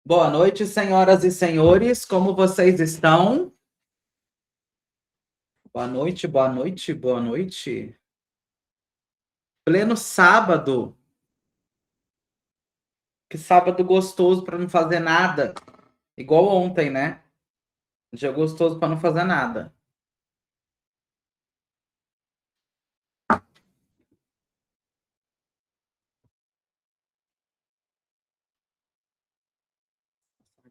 Boa noite, senhoras e senhores. Como vocês estão? Boa noite, boa noite, boa noite. Pleno sábado. Que sábado gostoso para não fazer nada. Igual ontem, né? Dia gostoso para não fazer nada.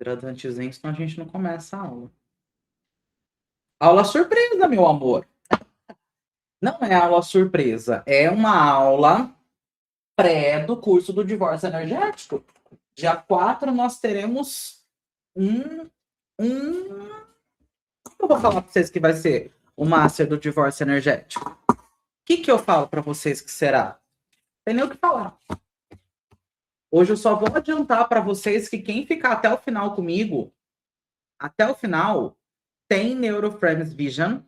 Hidratantezinho, senão a gente não começa a aula. Aula surpresa, meu amor. Não é aula surpresa, é uma aula pré do curso do divórcio energético. Dia 4 nós teremos um, um eu vou falar para vocês que vai ser o Master do Divórcio Energético? O que eu falo para vocês que será? Tem nem o que falar. Hoje eu só vou adiantar para vocês que quem ficar até o final comigo, até o final, tem Neuroframes Vision.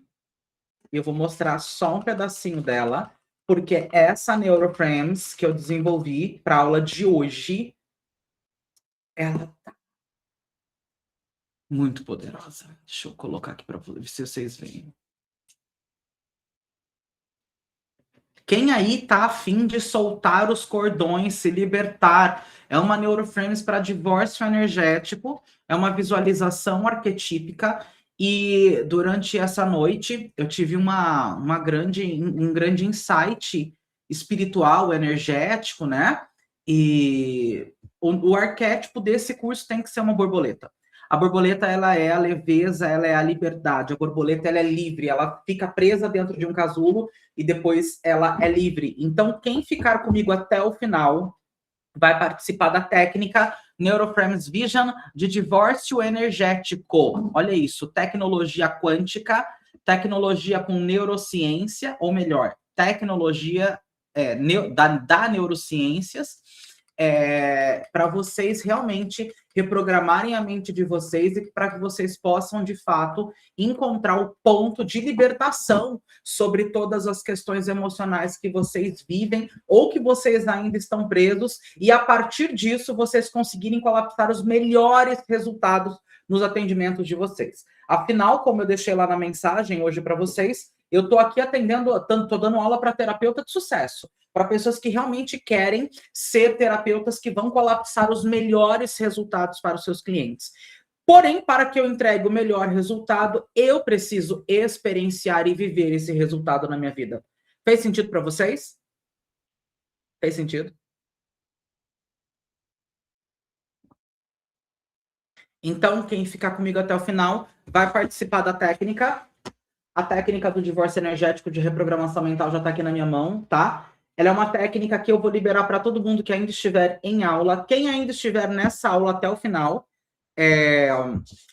E eu vou mostrar só um pedacinho dela, porque essa Neuroframes que eu desenvolvi para a aula de hoje, ela tá muito poderosa. Deixa eu colocar aqui para ver se vocês veem. Quem aí tá afim de soltar os cordões, se libertar? É uma Neuroframes para divórcio energético, é uma visualização arquetípica. E durante essa noite eu tive um grande insight espiritual, energético, né? E o arquétipo desse curso tem que ser uma borboleta. A borboleta, ela é a leveza, ela é a liberdade. A borboleta, ela é livre, ela fica presa dentro de um casulo e depois ela é livre. Então, quem ficar comigo até o final vai participar da técnica Neuroframes Vision de divórcio energético. Olha isso, tecnologia quântica, tecnologia com neurociência, ou melhor, tecnologia da neurociências, para vocês realmente reprogramarem a mente de vocês e para que vocês possam, de fato, encontrar o ponto de libertação sobre todas as questões emocionais que vocês vivem ou que vocês ainda estão presos, e a partir disso vocês conseguirem colapsar os melhores resultados nos atendimentos de vocês. Afinal, como eu deixei lá na mensagem hoje para vocês, eu estou aqui atendendo, estou dando aula para terapeuta de sucesso, para pessoas que realmente querem ser terapeutas que vão colapsar os melhores resultados para os seus clientes. Porém, para que eu entregue o melhor resultado, eu preciso experienciar e viver esse resultado na minha vida. Fez sentido para vocês? Fez sentido? Então, quem ficar comigo até o final vai participar da técnica. A técnica do divórcio energético de reprogramação mental já está aqui na minha mão, tá? Ela é uma técnica que eu vou liberar para todo mundo que ainda estiver em aula. Quem ainda estiver nessa aula até o final,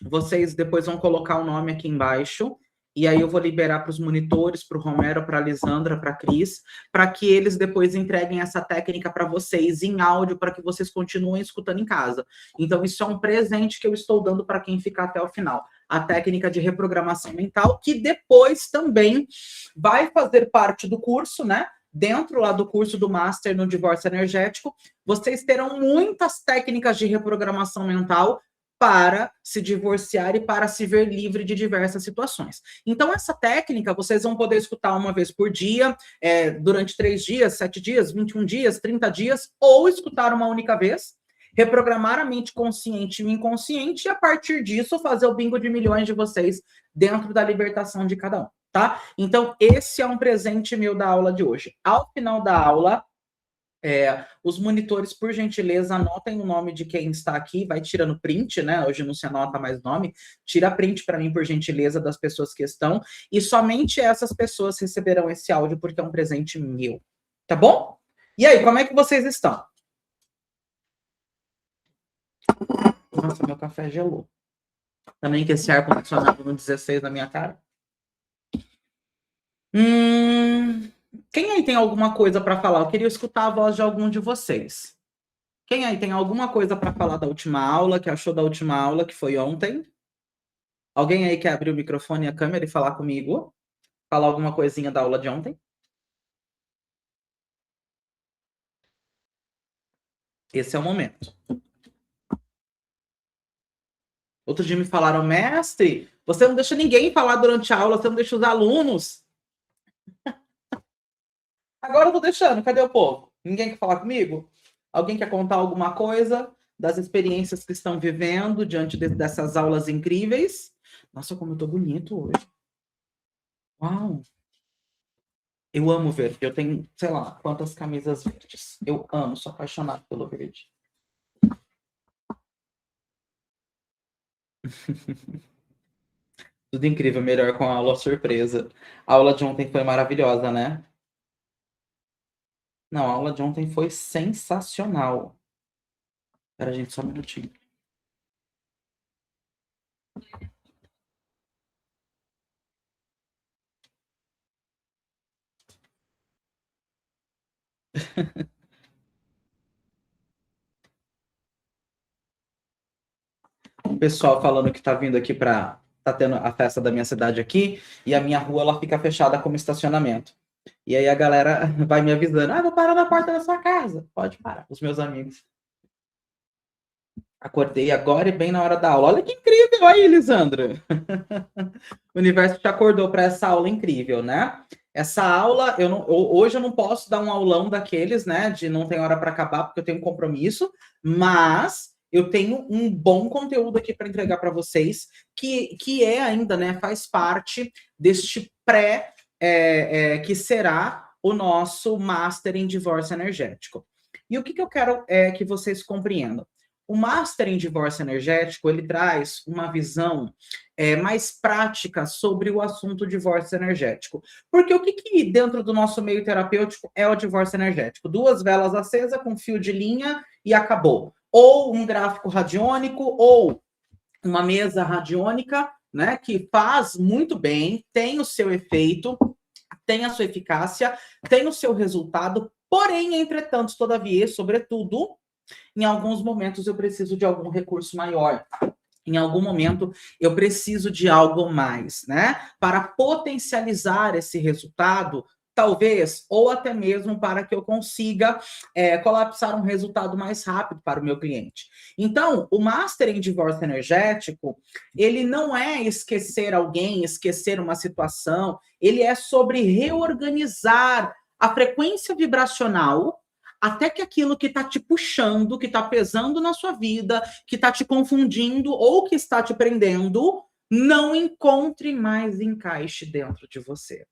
vocês depois vão colocar o nome aqui embaixo. E aí eu vou liberar para os monitores, para o Romero, para a Lisandra, para a Cris, para que eles depois entreguem essa técnica para vocês em áudio, para que vocês continuem escutando em casa. Então, isso é um presente que eu estou dando para quem ficar até o final. A técnica de reprogramação mental, que depois também vai fazer parte do curso, né? Dentro lá do curso do Master no Divórcio Energético, vocês terão muitas técnicas de reprogramação mental para se divorciar e para se ver livre de diversas situações. Então, essa técnica vocês vão poder escutar uma vez por dia, durante 3 dias, 7 dias, 21 dias, 30 dias, ou escutar uma única vez, reprogramar a mente consciente e o inconsciente, e a partir disso fazer o bingo de milhões de vocês dentro da libertação de cada um, tá? Então, esse é um presente meu da aula de hoje. Ao final da aula, os monitores, por gentileza, anotem o nome de quem está aqui, vai tirando print, né? Hoje não se anota mais nome, tira print para mim, por gentileza, das pessoas que estão, e somente essas pessoas receberão esse áudio, porque é um presente meu, tá bom? E aí, como é que vocês estão? Nossa, meu café gelou. Também que esse ar-condicionado no 16 na minha cara. Quem aí tem alguma coisa para falar? Eu queria escutar a voz de algum de vocês. Quem aí tem alguma coisa para falar da última aula, que achou da última aula, que foi ontem? Alguém aí quer abrir o microfone e a câmera e falar comigo? Falar alguma coisinha da aula de ontem? Esse é o momento. Outro dia me falaram, mestre, você não deixa ninguém falar durante a aula, você não deixa os alunos. Agora eu tô deixando, cadê o povo? Ninguém quer falar comigo? Alguém quer contar alguma coisa das experiências que estão vivendo diante dessas aulas incríveis? Nossa, como eu tô bonito hoje. Uau! Eu amo verde. Eu tenho, sei lá, quantas camisas verdes. Eu amo, sou apaixonado pelo verde. Tudo incrível, melhor com a aula surpresa. A aula de ontem foi maravilhosa, né? Não, a aula de ontem foi sensacional. Espera, gente, só um minutinho. O pessoal falando que tá vindo aqui para tá tendo a festa da minha cidade aqui e a minha rua ela fica fechada como estacionamento. E aí a galera vai me avisando: "Ah, vou parar na porta da sua casa". Pode parar, os meus amigos. Acordei agora e bem na hora da aula. Olha que incrível aí, Lisandra. O universo te acordou para essa aula incrível, né? Essa aula, hoje eu não posso dar um aulão daqueles, né? De não tem hora para acabar, porque eu tenho um compromisso, mas eu tenho um bom conteúdo aqui para entregar para vocês, que é ainda, né? Faz parte deste que será o nosso Master em Divórcio Energético. E o que eu quero que vocês compreendam? O Master em Divórcio Energético, ele traz uma visão mais prática sobre o assunto divórcio energético. Porque o que dentro do nosso meio terapêutico é o divórcio energético? Duas velas acesas com fio de linha e acabou. Ou um gráfico radiônico, ou uma mesa radiônica, né, que faz muito bem, tem o seu efeito, tem a sua eficácia, tem o seu resultado, porém, entretanto, todavia, sobretudo, em alguns momentos eu preciso de algum recurso maior. Em algum momento eu preciso de algo mais, né? Para potencializar esse resultado, talvez, ou até mesmo para que eu consiga colapsar um resultado mais rápido para o meu cliente. Então, o Master em Divórcio Energético, ele não é esquecer alguém, esquecer uma situação, ele é sobre reorganizar a frequência vibracional até que aquilo que está te puxando, que está pesando na sua vida, que está te confundindo ou que está te prendendo, não encontre mais encaixe dentro de você.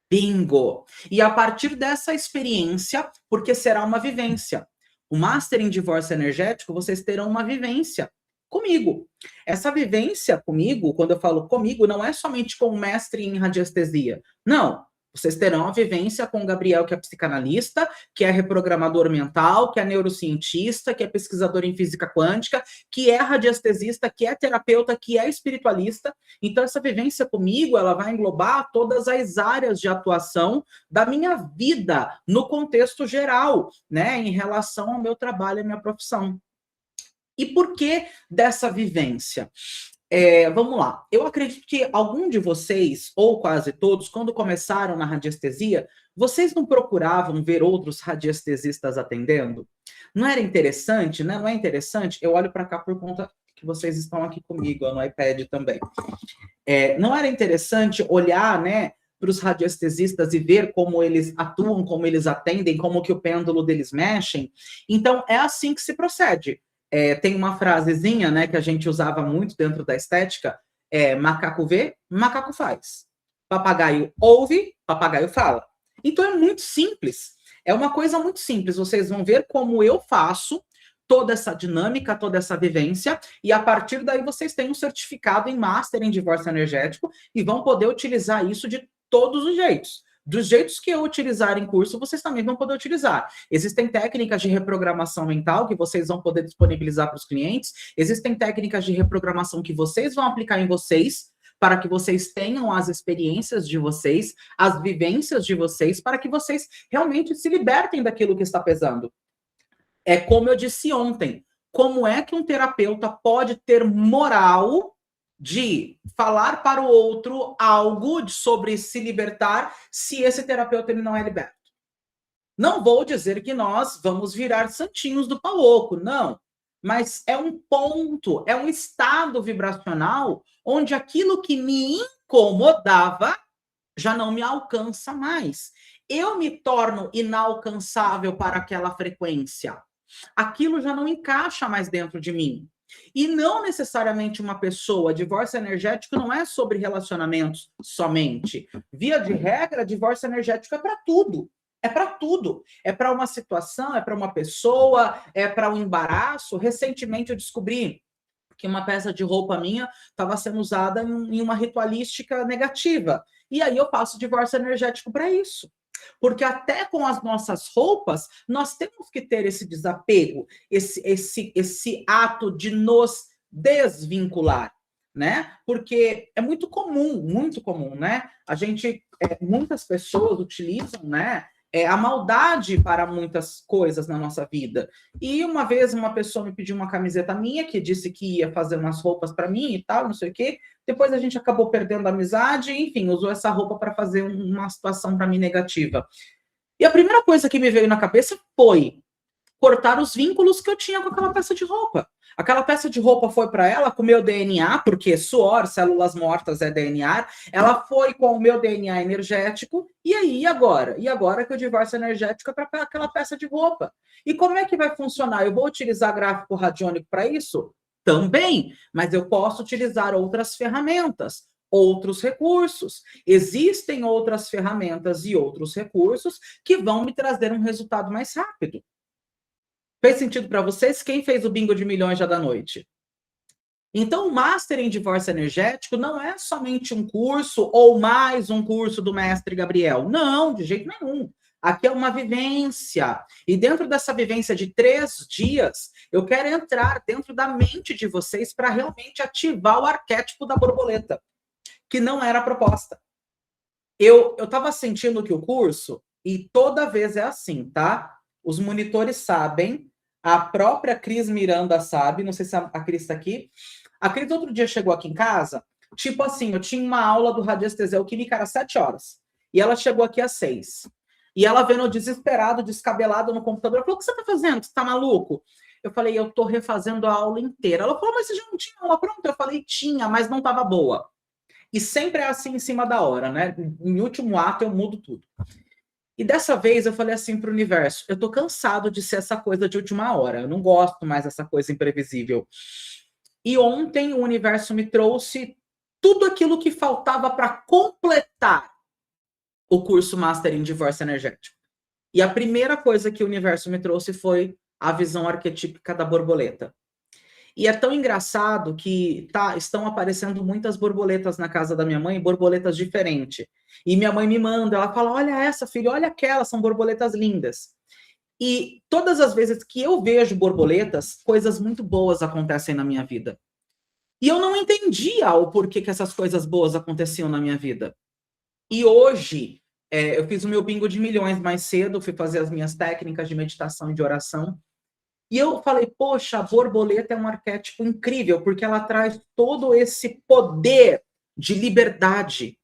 Bingo! E a partir dessa experiência, porque será uma vivência. O Master em Divórcio Energético, vocês terão uma vivência comigo. Essa vivência comigo, quando eu falo comigo, não é somente com o mestre em radiestesia. Não. Vocês terão a vivência com o Gabriel, que é psicanalista, que é reprogramador mental, que é neurocientista, que é pesquisador em física quântica, que é radiestesista, que é terapeuta, que é espiritualista. Então, essa vivência comigo, ela vai englobar todas as áreas de atuação da minha vida, no contexto geral, né, em relação ao meu trabalho e minha profissão. E por que dessa vivência? Vamos lá. Eu acredito que algum de vocês, ou quase todos, quando começaram na radiestesia, vocês não procuravam ver outros radiestesistas atendendo? Não era interessante, né? Não é interessante? Eu olho para cá por conta que vocês estão aqui comigo, no iPad também. Não era interessante olhar, né, para os radiestesistas e ver como eles atuam, como eles atendem, como que o pêndulo deles mexem? Então, é assim que se procede. Tem uma frasezinha, né, que a gente usava muito dentro da estética, macaco vê, macaco faz. Papagaio ouve, papagaio fala. Então é muito simples. É uma coisa muito simples. Vocês vão ver como eu faço toda essa dinâmica, toda essa vivência, e a partir daí vocês têm um certificado em Master em Divórcio Energético e vão poder utilizar isso de todos os jeitos. Dos jeitos que eu utilizar em curso, vocês também vão poder utilizar. Existem técnicas de reprogramação mental que vocês vão poder disponibilizar para os clientes. Existem técnicas de reprogramação que vocês vão aplicar em vocês, para que vocês tenham as experiências de vocês, as vivências de vocês, para que vocês realmente se libertem daquilo que está pesando. É como eu disse ontem, como é que um terapeuta pode ter moral de falar para o outro algo sobre se libertar se esse terapeuta ele não é liberto? Não vou dizer que nós vamos virar santinhos do pau oco, não. mas é um ponto, é um estado vibracional onde aquilo que me incomodava já não me alcança mais. Eu me torno inalcançável para aquela frequência. Aquilo já não encaixa mais dentro de mim. E não necessariamente uma pessoa. Divórcio energético não é sobre relacionamentos somente. Via de regra, divórcio energético é para tudo. É para tudo. É para uma situação, é para uma pessoa, é para um embaraço. Recentemente eu descobri que uma peça de roupa minha estava sendo usada em uma ritualística negativa. E aí eu faço divórcio energético para isso. Porque até com as nossas roupas, nós temos que ter esse desapego, esse ato de nos desvincular, né? Porque é muito comum, né? A gente, muitas pessoas utilizam, né? A maldade para muitas coisas na nossa vida. E uma vez uma pessoa me pediu uma camiseta minha, que disse que ia fazer umas roupas para mim e tal, não sei o quê. Depois a gente acabou perdendo a amizade, enfim, usou essa roupa para fazer uma situação para mim negativa. E a primeira coisa que me veio na cabeça foi cortar os vínculos que eu tinha com aquela peça de roupa. Aquela peça de roupa foi para ela com o meu DNA, porque suor, células mortas é DNA. Ela foi com o meu DNA energético. E aí, e agora? E agora que o divórcio energético é para aquela peça de roupa. E como é que vai funcionar? Eu vou utilizar gráfico radiônico para isso? Também, mas eu posso utilizar outras ferramentas, outros recursos. Existem outras ferramentas e outros recursos que vão me trazer um resultado mais rápido. Fez sentido para vocês? Quem fez o bingo de milhões já da noite? Então, o Master em Divórcio Energético não é somente um curso ou mais um curso do Mestre Gabriel. Não, de jeito nenhum. Aqui é uma vivência. E dentro dessa vivência de 3 dias, eu quero entrar dentro da mente de vocês para realmente ativar o arquétipo da borboleta, que não era a proposta. Eu estava sentindo que o curso, e toda vez é assim, tá? Os monitores sabem, a própria Cris Miranda sabe, não sei se a Cris está aqui. A Cris outro dia chegou aqui em casa, tipo assim, eu tinha uma aula do radiestesia alquímica, era 7 horas. E ela chegou aqui às 6. E ela vendo desesperado, descabelado no computador, ela falou, o que você está fazendo? Você está maluco? Eu falei, eu estou refazendo a aula inteira. Ela falou, mas você já não tinha aula pronta? Eu falei, tinha, mas não estava boa. E sempre é assim em cima da hora, né? Em último ato eu mudo tudo. E dessa vez eu falei assim para o universo, eu tô cansado de ser essa coisa de última hora, eu não gosto mais dessa coisa imprevisível. E ontem o universo me trouxe tudo aquilo que faltava para completar o curso Master em Divórcio Energético. E a primeira coisa que o universo me trouxe foi a visão arquetípica da borboleta. E é tão engraçado que estão aparecendo muitas borboletas na casa da minha mãe, borboletas diferentes. E minha mãe me manda, ela fala, olha essa, filho, olha aquela, são borboletas lindas. E todas as vezes que eu vejo borboletas, coisas muito boas acontecem na minha vida. E eu não entendia o porquê que essas coisas boas aconteciam na minha vida. E hoje, eu fiz o meu bingo de milhões mais cedo, fui fazer as minhas técnicas de meditação e de oração. E eu falei, poxa, a borboleta é um arquétipo incrível, porque ela traz todo esse poder de liberdade.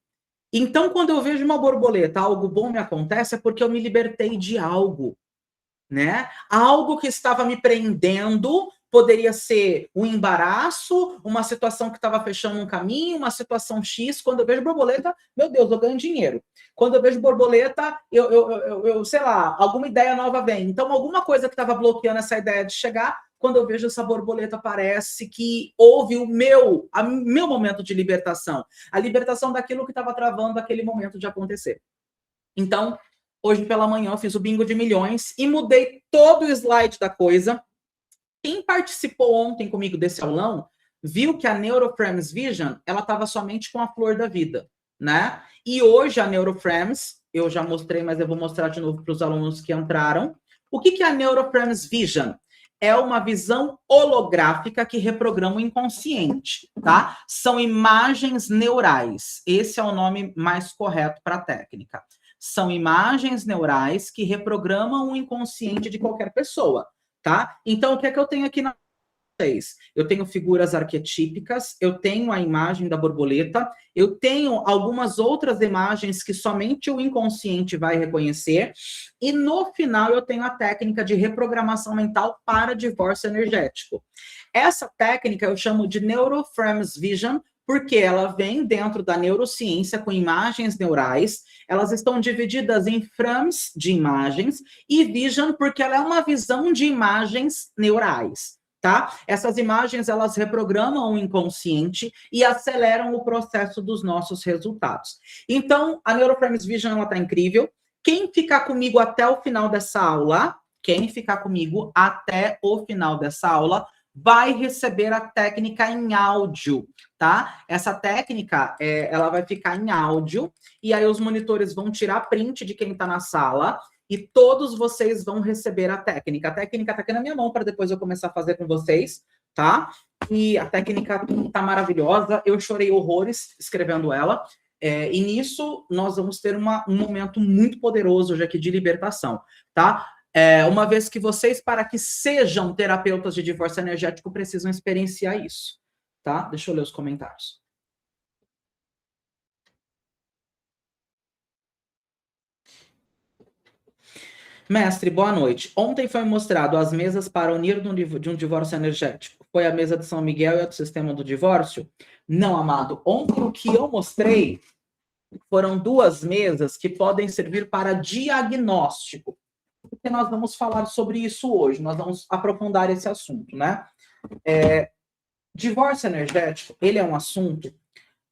Então, quando eu vejo uma borboleta, algo bom me acontece, é porque eu me libertei de algo, né? Algo que estava me prendendo, poderia ser um embaraço, uma situação que estava fechando um caminho, uma situação X. Quando eu vejo borboleta, meu Deus, eu ganho dinheiro. Quando eu vejo borboleta, eu sei lá, alguma ideia nova vem. Então, alguma coisa que estava bloqueando essa ideia de chegar, quando eu vejo essa borboleta, parece que houve o meu momento de libertação. A libertação daquilo que estava travando aquele momento de acontecer. Então, hoje pela manhã eu fiz o bingo de milhões e mudei todo o slide da coisa. Quem participou ontem comigo desse aulão viu que a Neuroframes Vision, ela estava somente com a flor da vida, né? E hoje a Neuroframes, eu já mostrei, mas eu vou mostrar de novo para os alunos que entraram. O que é a Neuroframes Vision? É uma visão holográfica que reprograma o inconsciente, tá? São imagens neurais. Esse é o nome mais correto para a técnica. São imagens neurais que reprogramam o inconsciente de qualquer pessoa, tá? Então, o que é que eu tenho aqui na vocês. Eu tenho figuras arquetípicas, eu tenho a imagem da borboleta, eu tenho algumas outras imagens que somente o inconsciente vai reconhecer, e no final eu tenho a técnica de reprogramação mental para divórcio energético. Essa técnica eu chamo de Neuroframes Vision, porque ela vem dentro da neurociência com imagens neurais, elas estão divididas em frames de imagens, e vision porque ela é uma visão de imagens neurais, tá? Essas imagens, elas reprogramam o inconsciente e aceleram o processo dos nossos resultados. Então, a Neuroframes Vision, ela tá incrível. Quem ficar comigo até o final dessa aula, vai receber a técnica em áudio, tá? Essa técnica, ela vai ficar em áudio, e aí os monitores vão tirar print de quem está na sala, e todos vocês vão receber a técnica. A técnica está aqui na minha mão, para depois eu começar a fazer com vocês, tá? E a técnica está maravilhosa, eu chorei horrores escrevendo ela, e nisso nós vamos ter um momento muito poderoso hoje aqui de libertação, tá? Uma vez que vocês, para que sejam terapeutas de divórcio energético, precisam experienciar isso, tá? Deixa eu ler os comentários. Mestre, boa noite. Ontem foi mostrado as mesas para unir de um divórcio energético. Foi a mesa de São Miguel e a do sistema do divórcio? Não, amado. Ontem o que eu mostrei foram 2 mesas que podem servir para diagnóstico. Porque nós vamos falar sobre isso hoje, nós vamos aprofundar esse assunto, né? Divórcio energético, ele é um assunto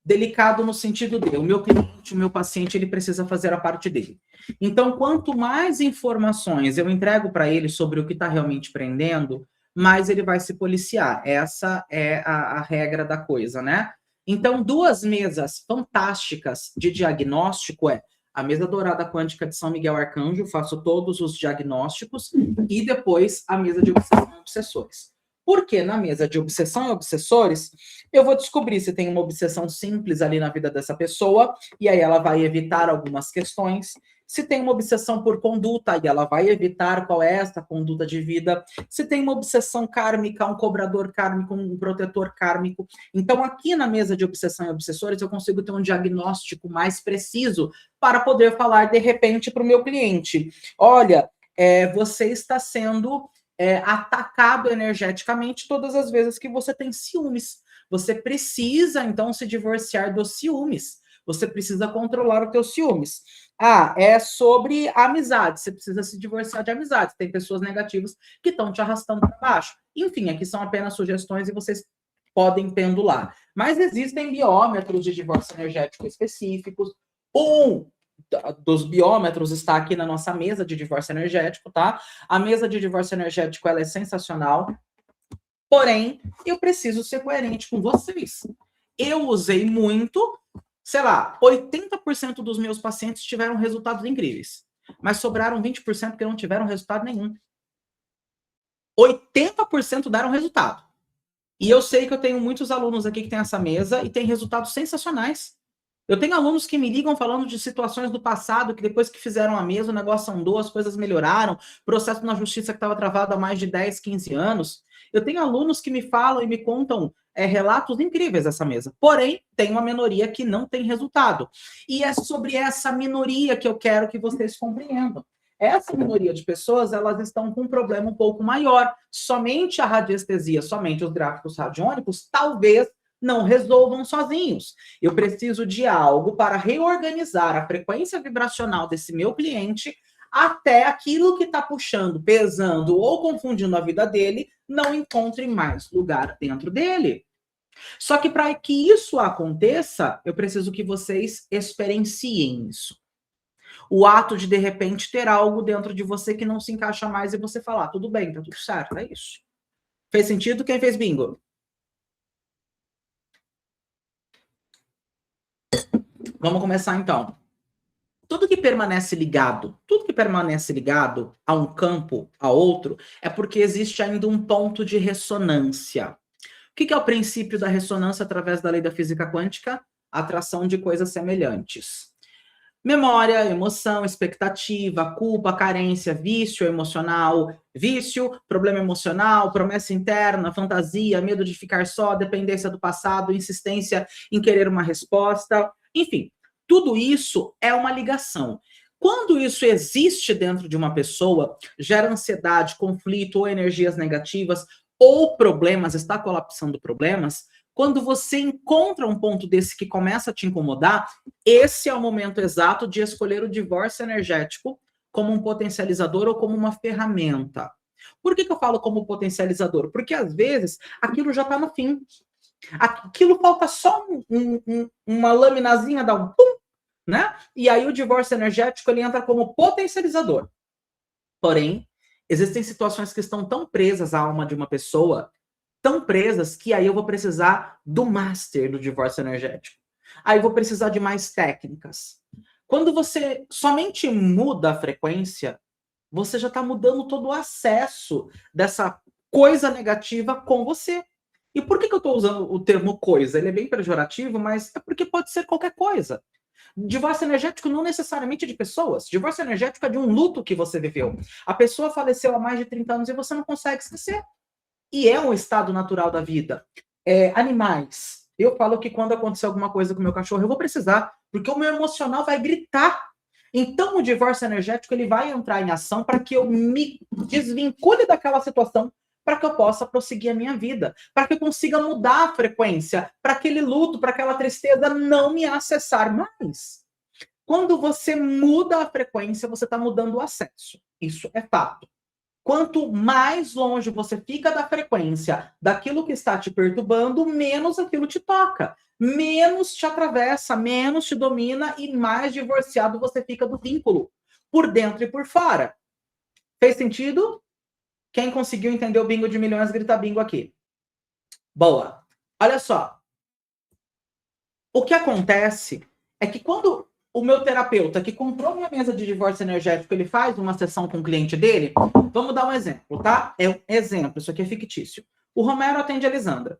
delicado no sentido de o meu cliente, o meu paciente, ele precisa fazer a parte dele. Então, quanto mais informações eu entrego para ele sobre o que está realmente prendendo, mais ele vai se policiar. Essa é a regra da coisa, né? Então, 2 mesas fantásticas de diagnóstico a mesa dourada quântica de São Miguel Arcanjo, faço todos os diagnósticos, e depois a mesa de obsessão e obsessores. Porque na mesa de obsessão e obsessores, eu vou descobrir se tem uma obsessão simples ali na vida dessa pessoa, e aí ela vai evitar algumas questões. Se tem uma obsessão por conduta, e ela vai evitar qual é essa conduta de vida. Se tem uma obsessão kármica, um cobrador kármico, um protetor kármico. Então, aqui na mesa de obsessão e obsessores, eu consigo ter um diagnóstico mais preciso para poder falar, de repente, para o meu cliente. Olha, você está sendo atacado energeticamente todas as vezes que você tem ciúmes. Você precisa, então, se divorciar dos ciúmes. Você precisa controlar os teus ciúmes. É sobre amizade. Você precisa se divorciar de amizade. Tem pessoas negativas que estão te arrastando para baixo. Enfim, aqui são apenas sugestões e vocês podem pendular. Mas existem biômetros de divórcio energético específicos. Um dos biômetros está aqui na nossa mesa de divórcio energético, tá? A mesa de divórcio energético, ela é sensacional. Porém, eu preciso ser coerente com vocês. Eu usei muito, sei lá, 80% dos meus pacientes tiveram resultados incríveis, mas sobraram 20% que não tiveram resultado nenhum. 80% deram resultado. E eu sei que eu tenho muitos alunos aqui que têm essa mesa e têm resultados sensacionais. Eu tenho alunos que me ligam falando de situações do passado, que depois que fizeram a mesa, o negócio andou, as coisas melhoraram, processo na justiça que estava travado há mais de 10, 15 anos. Eu tenho alunos que me falam e me contam relatos incríveis dessa mesa. Porém, tem uma minoria que não tem resultado. E é sobre essa minoria que eu quero que vocês compreendam. Essa minoria de pessoas, elas estão com um problema um pouco maior. Somente a radiestesia, somente os gráficos radiônicos, talvez não resolvam sozinhos. Eu preciso de algo para reorganizar a frequência vibracional desse meu cliente até aquilo que está puxando, pesando ou confundindo a vida dele não encontre mais lugar dentro dele. Só que para que isso aconteça, eu preciso que vocês experienciem isso. O ato de repente, ter algo dentro de você que não se encaixa mais e você falar, tudo bem, tá tudo certo, é isso. Fez sentido? Quem fez bingo? Vamos começar então. Tudo que permanece ligado a um campo, a outro, é porque existe ainda um ponto de ressonância. O que é o princípio da ressonância através da lei da física quântica? Atração de coisas semelhantes. Memória, emoção, expectativa, culpa, carência, vício emocional, vício, problema emocional, promessa interna, fantasia, medo de ficar só, dependência do passado, insistência em querer uma resposta. Enfim, tudo isso é uma ligação. Quando isso existe dentro de uma pessoa, gera ansiedade, conflito ou energias negativas, ou problemas, está colapsando problemas. Quando você encontra um ponto desse que começa a te incomodar, esse é o momento exato de escolher o divórcio energético como um potencializador ou como uma ferramenta. Por que eu falo como potencializador? Porque às vezes aquilo já está no fim. Aquilo falta só uma laminazinha, dá um pum, né? E aí o divórcio energético ele entra como potencializador. Porém, existem situações que estão tão presas à alma de uma pessoa, tão presas, que aí eu vou precisar do master do divórcio energético. Aí eu vou precisar de mais técnicas. Quando você somente muda a frequência, você já está mudando todo o acesso dessa coisa negativa com você. E por que eu estou usando o termo coisa? Ele é bem pejorativo, mas é porque pode ser qualquer coisa. Divórcio energético não necessariamente de pessoas. Divórcio energético é de um luto que você viveu. A pessoa faleceu há mais de 30 anos e você não consegue esquecer. E é um estado natural da vida. Animais. Eu falo que quando acontecer alguma coisa com o meu cachorro, eu vou precisar, porque o meu emocional vai gritar. Então, o divórcio energético ele vai entrar em ação para que eu me desvincule daquela situação, para que eu possa prosseguir a minha vida, para que eu consiga mudar a frequência, para aquele luto, para aquela tristeza não me acessar mais. Quando você muda a frequência, você está mudando o acesso. Isso é fato. Quanto mais longe você fica da frequência daquilo que está te perturbando, menos aquilo te toca, menos te atravessa, menos te domina e mais divorciado você fica do vínculo, por dentro e por fora. Fez sentido? Quem conseguiu entender o bingo de milhões, grita bingo aqui. Boa. Olha só. O que acontece é que quando o meu terapeuta que comprou minha mesa de divórcio energético, ele faz uma sessão com o cliente dele, vamos dar um exemplo, tá? É um exemplo, isso aqui é fictício. O Romero atende a Lisandra.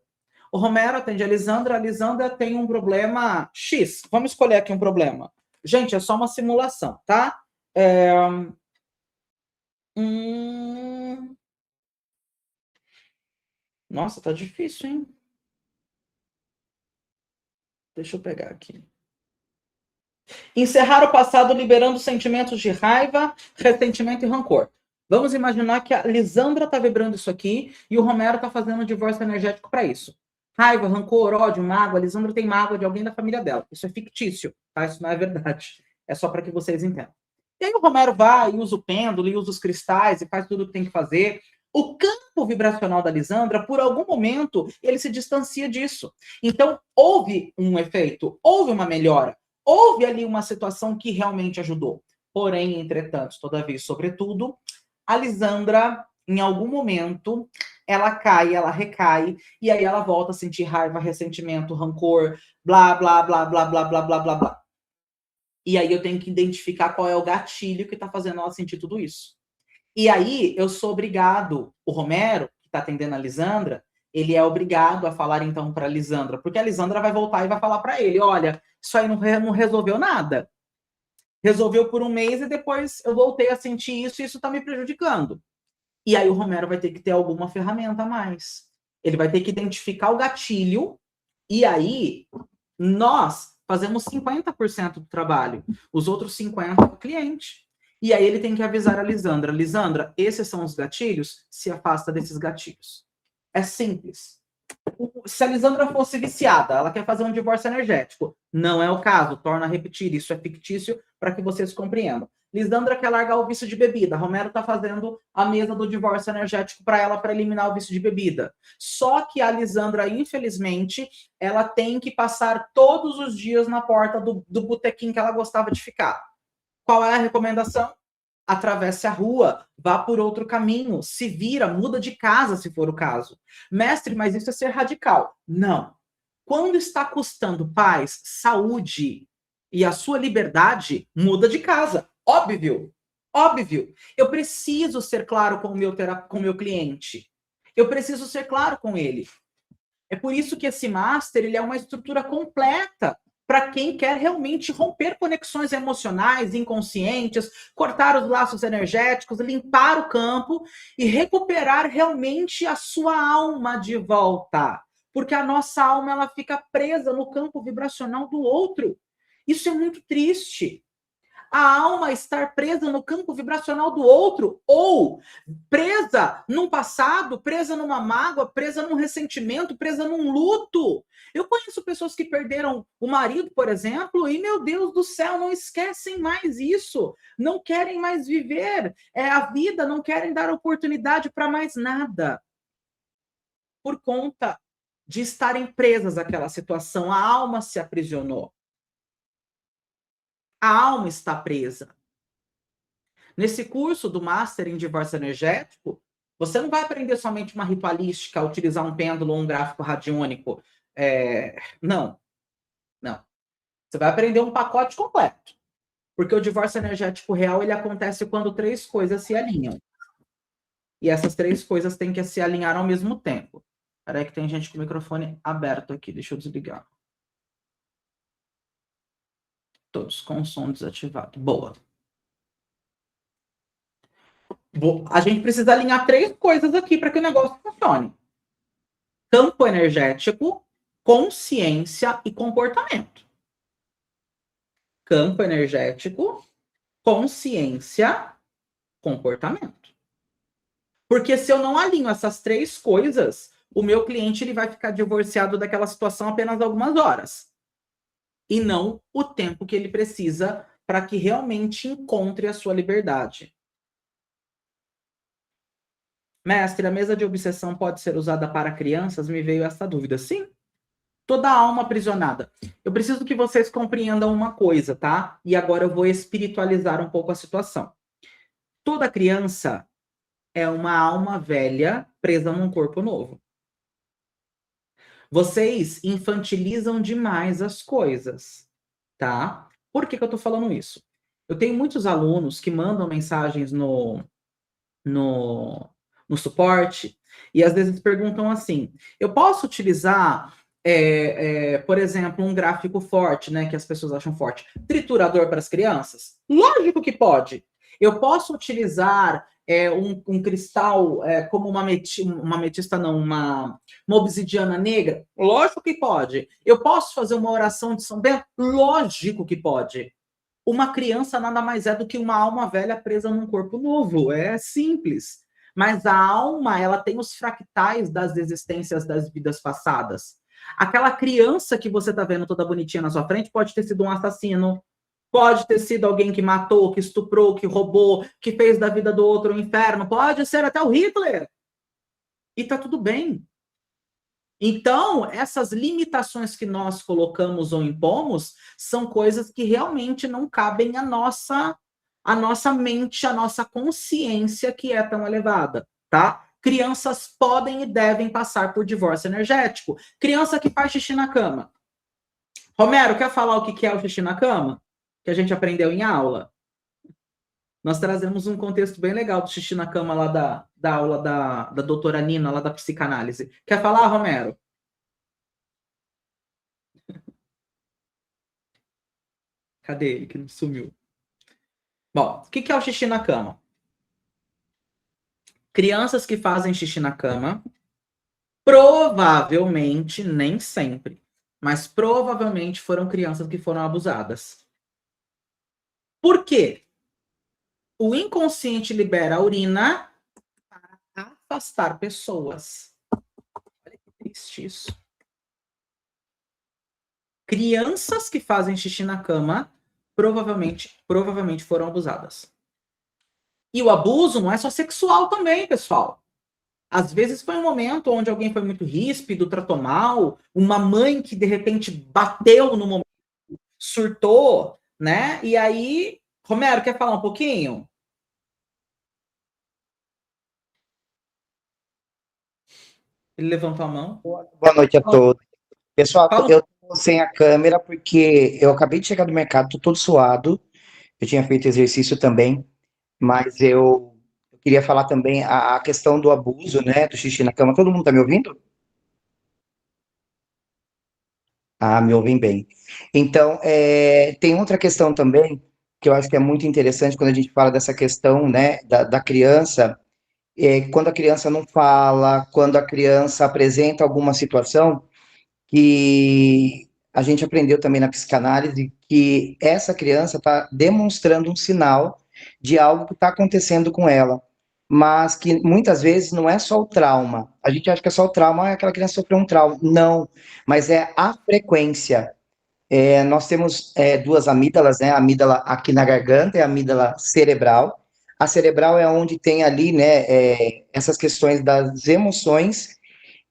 O Romero atende a Lisandra tem um problema X. Vamos escolher aqui um problema. Gente, é só uma simulação, tá? Nossa, tá difícil, hein? Deixa eu pegar aqui. Encerrar o passado liberando sentimentos de raiva, ressentimento e rancor. Vamos imaginar que a Lisandra está vibrando isso aqui e o Romero está fazendo um divórcio energético para isso. Raiva, rancor, ódio, mágoa. A Lisandra tem mágoa de alguém da família dela. Isso é fictício, tá? Isso não é verdade. É só para que vocês entendam. E aí o Romero vai e usa o pêndulo, e usa os cristais, e faz tudo o que tem que fazer. O campo vibracional da Lisandra, por algum momento, ele se distancia disso. Então, houve um efeito, houve uma melhora. Houve ali uma situação que realmente ajudou. Porém, entretanto, todavia, sobretudo, a Lisandra, em algum momento, ela cai, ela recai, e aí ela volta a sentir raiva, ressentimento, rancor, blá, blá, blá, blá, blá, blá, blá, blá, blá. E aí eu tenho que identificar qual é o gatilho que está fazendo ela sentir tudo isso. E aí eu sou obrigado, o Romero, que está atendendo a Lisandra, ele é obrigado a falar então para a Lisandra, porque a Lisandra vai voltar e vai falar para ele, olha, isso aí não resolveu nada. Resolveu por um mês e depois eu voltei a sentir isso e isso está me prejudicando. E aí o Romero vai ter que ter alguma ferramenta a mais. Ele vai ter que identificar o gatilho e aí nós fazemos 50% do trabalho. Os outros 50% é o cliente. E aí ele tem que avisar a Lisandra. Lisandra, esses são os gatilhos, se afasta desses gatilhos. É simples. Se a Lisandra fosse viciada, ela quer fazer um divórcio energético. Não é o caso, torna a repetir, isso é fictício para que vocês compreendam. Lisandra quer largar o vício de bebida. Romero está fazendo a mesa do divórcio energético para ela para eliminar o vício de bebida. Só que a Lisandra, infelizmente, ela tem que passar todos os dias na porta do botequim que ela gostava de ficar. Qual é a recomendação? Atravesse a rua, vá por outro caminho, se vira, muda de casa, se for o caso. Mestre, mas isso é ser radical. Não. Quando está custando paz, saúde e a sua liberdade, muda de casa. Óbvio. Óbvio. Eu preciso ser claro com o meu cliente. Eu preciso ser claro com ele. É por isso que esse master ele é uma estrutura completa. para quem quer realmente romper conexões emocionais, inconscientes, cortar os laços energéticos, limpar o campo e recuperar realmente a sua alma de volta. Porque a nossa alma ela fica presa no campo vibracional do outro. Isso é muito triste. A alma estar presa no campo vibracional do outro, ou presa num passado, presa numa mágoa, presa num ressentimento, presa num luto. Eu conheço pessoas que perderam o marido, por exemplo, e, meu Deus do céu, não esquecem mais isso, não querem mais viver a vida, não querem dar oportunidade para mais nada, por conta de estarem presas àquela situação. A alma se aprisionou. A alma está presa. Nesse curso do Master em Divórcio Energético, você não vai aprender somente uma ritualística, utilizar um pêndulo ou um gráfico radiônico. Não, não. Você vai aprender um pacote completo. Porque o divórcio energético real, ele acontece quando 3 coisas se alinham. E essas 3 coisas têm que se alinhar ao mesmo tempo. Espera aí que tem gente com o microfone aberto aqui. Deixa eu desligar. Todos com o som desativado. Boa. A gente precisa alinhar 3 coisas aqui para que o negócio funcione. Campo energético, consciência e comportamento. Campo energético, consciência, comportamento. Porque se eu não alinho essas 3 coisas, o meu cliente ele vai ficar divorciado daquela situação apenas algumas horas. E não o tempo que ele precisa para que realmente encontre a sua liberdade. Mestre, a mesa de obsessão pode ser usada para crianças? Me veio essa dúvida. Sim, toda alma aprisionada. Eu preciso que vocês compreendam uma coisa, tá? E agora eu vou espiritualizar um pouco a situação. Toda criança é uma alma velha presa num corpo novo. Vocês infantilizam demais as coisas, tá? Por que eu tô falando isso? Eu tenho muitos alunos que mandam mensagens no suporte e às vezes perguntam assim: eu posso utilizar, por exemplo, um gráfico forte, né, que as pessoas acham forte, triturador para as crianças? Lógico que pode. Eu posso utilizar um cristal como uma ametista, não, uma obsidiana negra? Lógico que pode. Eu posso fazer uma oração de São Bento? Lógico que pode. Uma criança nada mais é do que uma alma velha presa num corpo novo. É simples. Mas a alma, ela tem os fractais das existências das vidas passadas. Aquela criança que você está vendo toda bonitinha na sua frente pode ter sido um assassino, pode ter sido alguém que matou, que estuprou, que roubou, que fez da vida do outro um inferno, pode ser até o Hitler. E tá tudo bem. Então, essas limitações que nós colocamos ou impomos são coisas que realmente não cabem à nossa mente, à nossa consciência que é tão elevada, tá? Crianças podem e devem passar por divórcio energético. Criança que faz xixi na cama. Romero, quer falar o que é o xixi na cama? Que a gente aprendeu em aula? Nós trazemos um contexto bem legal do xixi na cama lá da aula da doutora Nina, lá da psicanálise. Quer falar, Romero? Cadê ele que sumiu? Bom, o que é o xixi na cama? Crianças que fazem xixi na cama, provavelmente, nem sempre, mas provavelmente foram crianças que foram abusadas. Por quê? O inconsciente libera a urina para afastar pessoas. Olha que triste isso. Crianças que fazem xixi na cama provavelmente foram abusadas. E o abuso não é só sexual também, pessoal. Às vezes foi um momento onde alguém foi muito ríspido, tratou mal, uma mãe que de repente bateu no momento, surtou, né? E aí, Romero, quer falar um pouquinho? Ele levantou a mão. Boa noite a todos. Pessoal, Fala. eu tô sem a câmera porque eu acabei de chegar do mercado, tô todo suado. Eu tinha feito exercício também, mas eu queria falar também a questão do abuso, né, do xixi na cama. Todo mundo tá me ouvindo? Ah, me ouvem bem. Então, tem outra questão também, que eu acho que é muito interessante quando a gente fala dessa questão, né, da criança, quando a criança não fala, quando a criança apresenta alguma situação, que a gente aprendeu também na psicanálise, que essa criança está demonstrando um sinal de algo que está acontecendo com ela, mas que muitas vezes não é só o trauma. A gente acha que é só o trauma, aquela criança sofreu um trauma. Não, mas é a frequência. Nós temos duas amígdalas, né? A amígdala aqui na garganta e a amígdala cerebral. A cerebral é onde tem ali, né, essas questões das emoções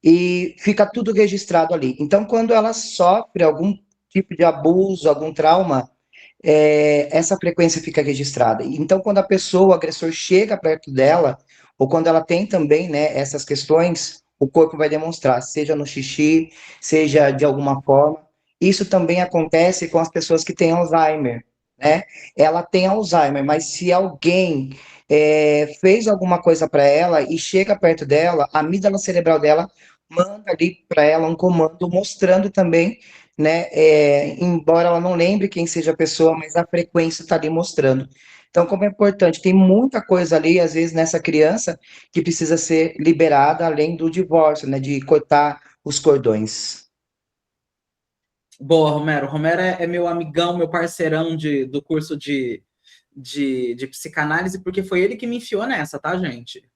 e fica tudo registrado ali. Então, quando ela sofre algum tipo de abuso, algum trauma, essa frequência fica registrada. Então, quando a pessoa, o agressor, chega perto dela, ou quando ela tem também, né, essas questões, o corpo vai demonstrar, seja no xixi, seja de alguma forma. Isso também acontece com as pessoas que têm Alzheimer, né? Ela tem Alzheimer, mas se alguém fez alguma coisa para ela e chega perto dela, a amígdala cerebral dela manda ali para ela um comando mostrando também, né? Embora ela não lembre quem seja a pessoa, mas a frequência está ali mostrando. Então, como é importante, tem muita coisa ali, às vezes, nessa criança que precisa ser liberada, além do divórcio, né? De cortar os cordões. Boa, Romero. Romero é meu amigão, meu parceirão do curso de psicanálise, porque foi ele que me enfiou nessa, tá, gente?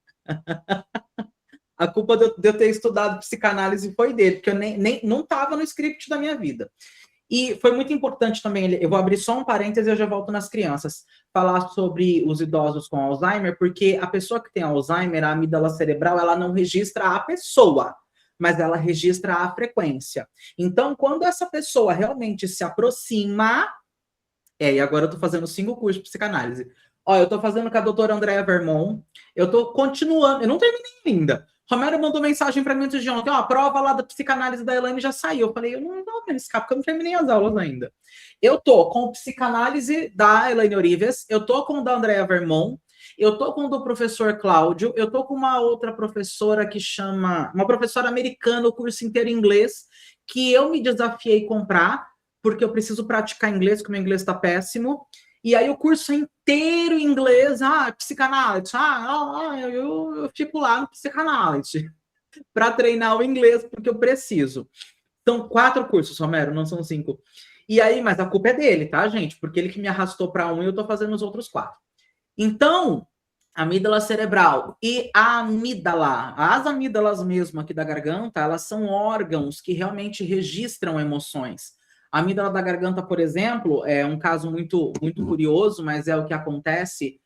A culpa de eu ter estudado psicanálise foi dele, porque eu nem não estava no script da minha vida. E foi muito importante também, eu vou abrir só um parêntese e eu já volto nas crianças, falar sobre os idosos com Alzheimer, porque a pessoa que tem Alzheimer, a amígdala cerebral, ela não registra a pessoa, mas ela registra a frequência. Então, quando essa pessoa realmente se aproxima, e agora eu tô fazendo 5 cursos de psicanálise. Ó, eu tô fazendo com a doutora Andrea Vermont, eu tô continuando, eu não terminei ainda. Romero mandou mensagem para mim antes de ontem, ó, a prova lá da psicanálise da Elaine já saiu. Eu falei, eu não vou arriscar, porque eu não terminei as aulas ainda. Eu tô com psicanálise da Elaine Orives, eu tô com o da Andrea Vermont, eu tô com o do professor Cláudio, eu tô com uma outra professora que chama, uma professora americana, o curso inteiro em inglês, que eu me desafiei comprar, porque eu preciso praticar inglês, porque o meu inglês está péssimo. E aí o curso é inteiro em inglês, psicanálise, eu fico lá no psicanálise para treinar o inglês, porque eu preciso. São 4 cursos, Romero, não são 5. E aí, mas a culpa é dele, tá, gente? Porque ele que me arrastou para um e eu tô fazendo os outros 4. Então, amígdala cerebral e a amígdala, as amígdalas mesmo aqui da garganta, elas são órgãos que realmente registram emoções. A amígdala da garganta, por exemplo, é um caso muito curioso, mas é o que acontece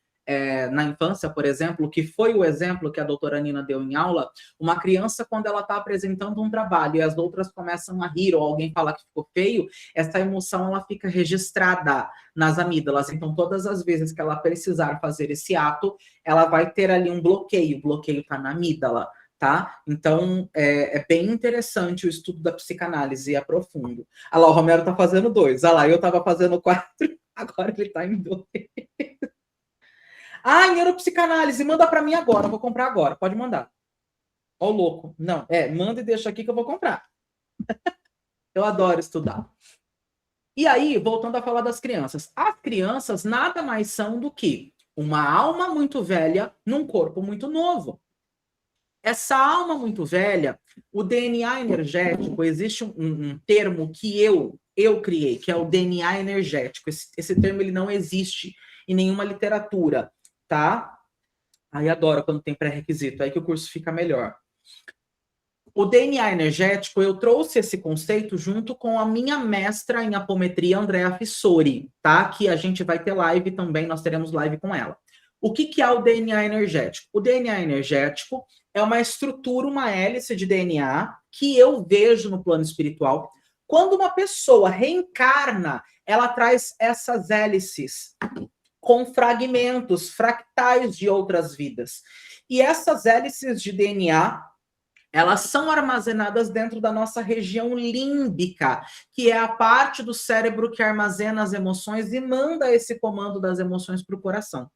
na infância, por exemplo, que foi o exemplo que a doutora Nina deu em aula. Uma criança, quando ela está apresentando um trabalho e as outras começam a rir ou alguém fala que ficou feio, essa emoção ela fica registrada nas amígdalas. Então, todas as vezes que ela precisar fazer esse ato, ela vai ter ali um bloqueio. O bloqueio está na amígdala, tá? Então, é bem interessante o estudo da psicanálise, é profundo. Olha lá, o Romero tá fazendo 2. Olha lá, eu tava fazendo 4, agora ele tá em 2. Neuropsicanálise, manda para mim agora, eu vou comprar agora, pode mandar. Ó, louco. Não, manda e deixa aqui que eu vou comprar. Eu adoro estudar. E aí, voltando a falar das crianças. As crianças nada mais são do que uma alma muito velha num corpo muito novo. Essa alma muito velha, o DNA energético, existe um termo que eu criei, que é o DNA energético. Esse termo ele não existe em nenhuma literatura, tá? Aí adoro quando tem pré-requisito, aí que o curso fica melhor. O DNA energético, eu trouxe esse conceito junto com a minha mestra em apometria, Andrea Fissori, tá? Que a gente vai ter live também, nós teremos live com ela. O que é o DNA energético? O DNA energético é uma estrutura, uma hélice de DNA que eu vejo no plano espiritual. Quando uma pessoa reencarna, ela traz essas hélices com fragmentos, fractais de outras vidas. E essas hélices de DNA, elas são armazenadas dentro da nossa região límbica, que é a parte do cérebro que armazena as emoções e manda esse comando das emoções para o coração.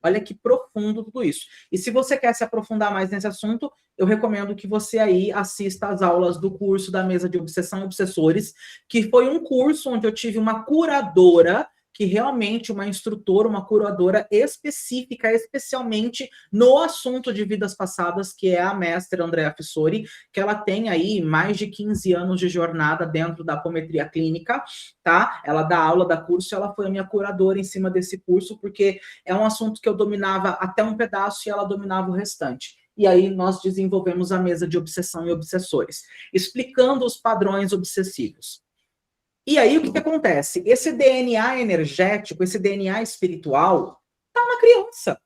Olha que profundo tudo isso. E se você quer se aprofundar mais nesse assunto, eu recomendo que você aí assista às aulas do curso da Mesa de Obsessão e Obsessores, que foi um curso onde eu tive uma curadora, que realmente uma instrutora, uma curadora específica, especialmente no assunto de vidas passadas, que é a mestra Andrea Fissori, que ela tem aí mais de 15 anos de jornada dentro da apometria clínica, tá? Ela dá aula, dá curso, ela foi a minha curadora em cima desse curso, porque é um assunto que eu dominava até um pedaço e ela dominava o restante. E aí nós desenvolvemos a Mesa de Obsessão e Obsessores, explicando os padrões obsessivos. E aí, o que acontece? Esse DNA energético, esse DNA espiritual, está na criança.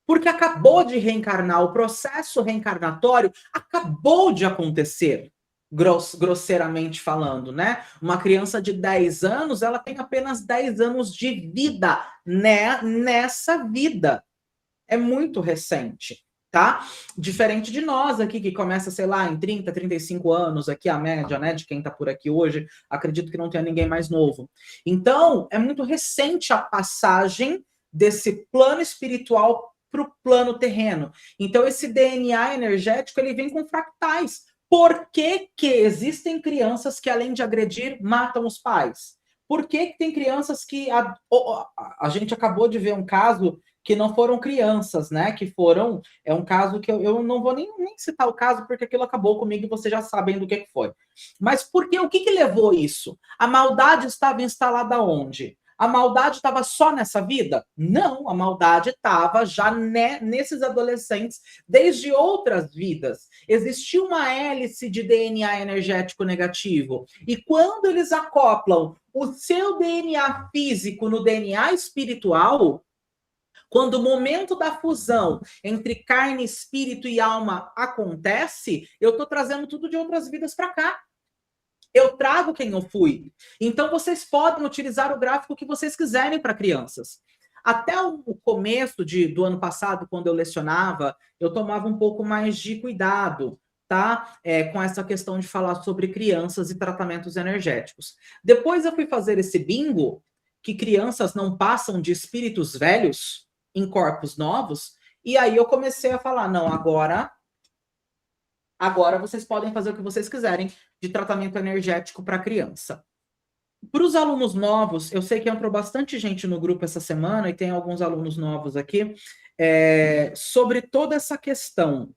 Porque acabou de reencarnar, o processo reencarnatório acabou de acontecer, grosseiramente falando, né? Uma criança de 10 anos, ela tem apenas 10 anos de vida, né? Nessa vida. É muito recente, tá? Diferente de nós aqui, que começa, sei lá, em 30, 35 anos, aqui a média, né, de quem tá por aqui hoje, acredito que não tenha ninguém mais novo. Então, é muito recente a passagem desse plano espiritual para o plano terreno. Então, esse DNA energético, ele vem com fractais. Por que que existem crianças que, além de agredir, matam os pais? Por que que tem crianças que... A gente acabou de ver um caso que não foram crianças, né? Que foram. É um caso que eu não vou nem citar o caso, porque aquilo acabou comigo e vocês já sabem do que foi. Mas por quê? O que levou isso? A maldade estava instalada onde? A maldade estava só nessa vida? Não, a maldade estava já nesses adolescentes desde outras vidas. Existia uma hélice de DNA energético negativo. E quando eles acoplam o seu DNA físico no DNA espiritual, quando o momento da fusão entre carne, espírito e alma acontece, eu estou trazendo tudo de outras vidas para cá. Eu trago quem eu fui. Então, vocês podem utilizar o gráfico que vocês quiserem para crianças. Até o começo do ano passado, quando eu lecionava, eu tomava um pouco mais de cuidado, tá? Com essa questão de falar sobre crianças e tratamentos energéticos. Depois eu fui fazer esse bingo, que crianças não passam de espíritos velhos em corpos novos, e aí eu comecei a falar, não, agora vocês podem fazer o que vocês quiserem de tratamento energético para criança. Para os alunos novos, eu sei que entrou bastante gente no grupo essa semana, e tem alguns alunos novos aqui, sobre toda essa questão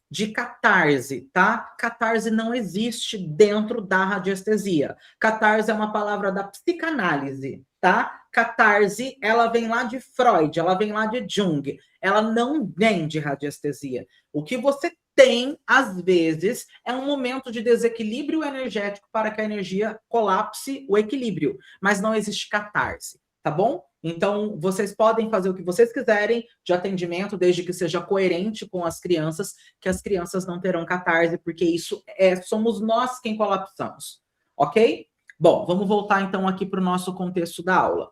de catarse, tá? Catarse não existe dentro da radiestesia. Catarse é uma palavra da psicanálise, tá? Catarse, ela vem lá de Freud, ela vem lá de Jung. Ela não vem de radiestesia. O que você tem, às vezes, é um momento de desequilíbrio energético para que a energia colapse o equilíbrio, mas não existe catarse, tá bom? Então, vocês podem fazer o que vocês quiserem de atendimento, desde que seja coerente com as crianças, que as crianças não terão catarse, porque isso somos nós quem colapsamos, ok? Bom, vamos voltar então aqui para o nosso contexto da aula.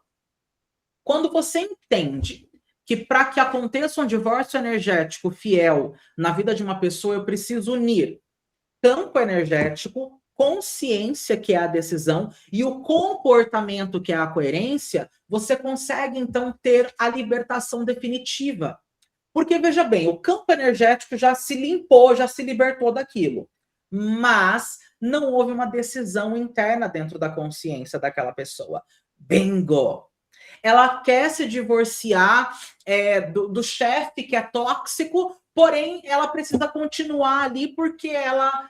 Quando você entende que para que aconteça um divórcio energético fiel na vida de uma pessoa, eu preciso unir campo energético, consciência, que é a decisão, e o comportamento, que é a coerência, você consegue, então, ter a libertação definitiva. Porque, veja bem, o campo energético já se limpou, já se libertou daquilo. Mas não houve uma decisão interna dentro da consciência daquela pessoa. Bingo! Ela quer se divorciar do chefe que é tóxico, porém ela precisa continuar ali porque ela,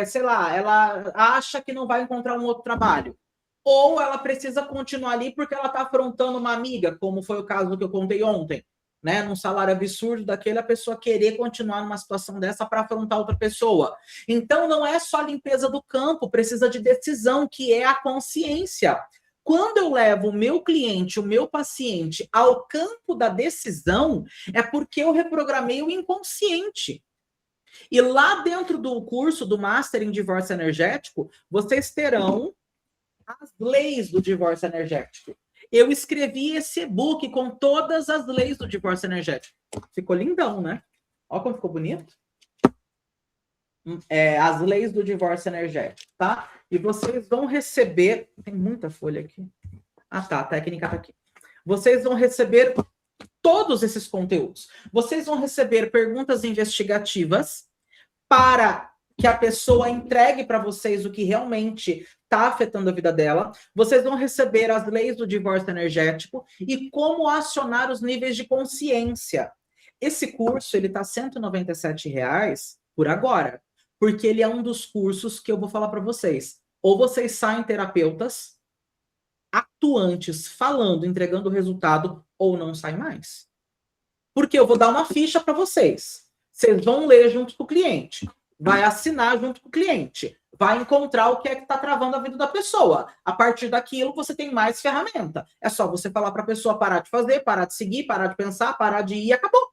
sei lá, ela acha que não vai encontrar um outro trabalho. Ou ela precisa continuar ali porque ela está afrontando uma amiga, como foi o caso que eu contei ontem, né? Num salário absurdo daquele, a pessoa querer continuar numa situação dessa para afrontar outra pessoa. Então não é só a limpeza do campo, precisa de decisão, que é a consciência. Quando eu levo o meu cliente, o meu paciente, ao campo da decisão, é porque eu reprogramei o inconsciente. E lá dentro do curso do Master em Divórcio Energético, vocês terão as leis do divórcio energético. Eu escrevi esse e-book com todas as leis do divórcio energético. Ficou lindão, né? Olha como ficou bonito. As leis do divórcio energético, tá? E vocês vão receber... Tem muita folha aqui. Ah, tá. A técnica tá aqui. Vocês vão receber todos esses conteúdos. Vocês vão receber perguntas investigativas para que a pessoa entregue para vocês o que realmente está afetando a vida dela. Vocês vão receber as leis do divórcio energético e como acionar os níveis de consciência. Esse curso, ele está R$ 197 por agora, porque ele é um dos cursos que eu vou falar para vocês. Ou vocês saem terapeutas, atuantes, falando, entregando o resultado, ou não saem mais. Porque eu vou dar uma ficha para vocês. Vocês vão ler junto com o cliente, vai assinar junto com o cliente, vai encontrar o que é que está travando a vida da pessoa. A partir daquilo, você tem mais ferramenta. É só você falar para a pessoa parar de fazer, parar de seguir, parar de pensar, parar de ir e acabou.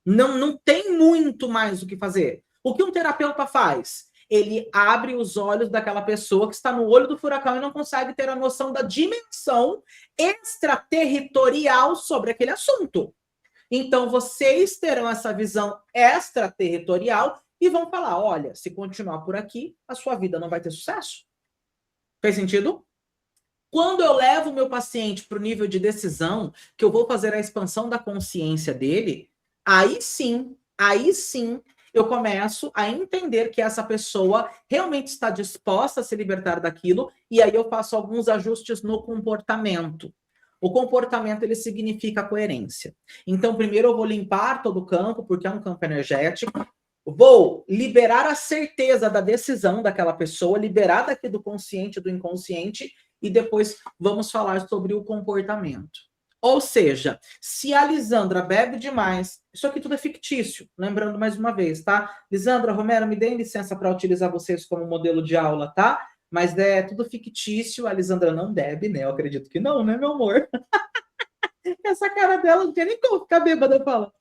Não tem muito mais o que fazer. O que um terapeuta faz? Ele abre os olhos daquela pessoa que está no olho do furacão e não consegue ter a noção da dimensão extraterritorial sobre aquele assunto. Então, vocês terão essa visão extraterritorial e vão falar, olha, se continuar por aqui, a sua vida não vai ter sucesso. Fez sentido? Quando eu levo o meu paciente para o nível de decisão, que eu vou fazer a expansão da consciência dele, aí sim, eu começo a entender que essa pessoa realmente está disposta a se libertar daquilo, e aí eu faço alguns ajustes no comportamento. O comportamento, ele significa coerência. Então, primeiro eu vou limpar todo o campo, porque é um campo energético. Vou liberar a certeza da decisão daquela pessoa, liberar daqui do consciente, do inconsciente, e depois vamos falar sobre o comportamento. Ou seja, se a Lisandra bebe demais, isso aqui tudo é fictício, lembrando mais uma vez, tá? Lisandra, Romero, me deem licença para utilizar vocês como modelo de aula, tá? Mas é tudo fictício, a Lisandra não bebe, né? Eu acredito que não, né, meu amor? Essa cara dela não tem nem como ficar bêbada, eu falo.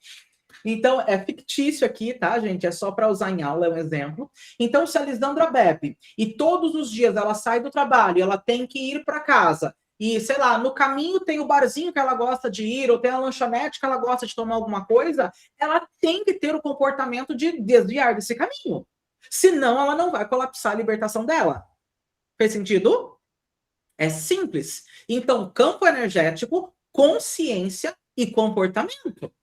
Então, é fictício aqui, tá, gente? É só para usar em aula, é um exemplo. Então, se a Lisandra bebe e todos os dias ela sai do trabalho, ela tem que ir para casa, e, sei lá, no caminho tem o barzinho que ela gosta de ir, ou tem a lanchonete que ela gosta de tomar alguma coisa, ela tem que ter o comportamento de desviar desse caminho. Senão, ela não vai colapsar a libertação dela. Fez sentido? É simples. Então, campo energético, consciência e comportamento.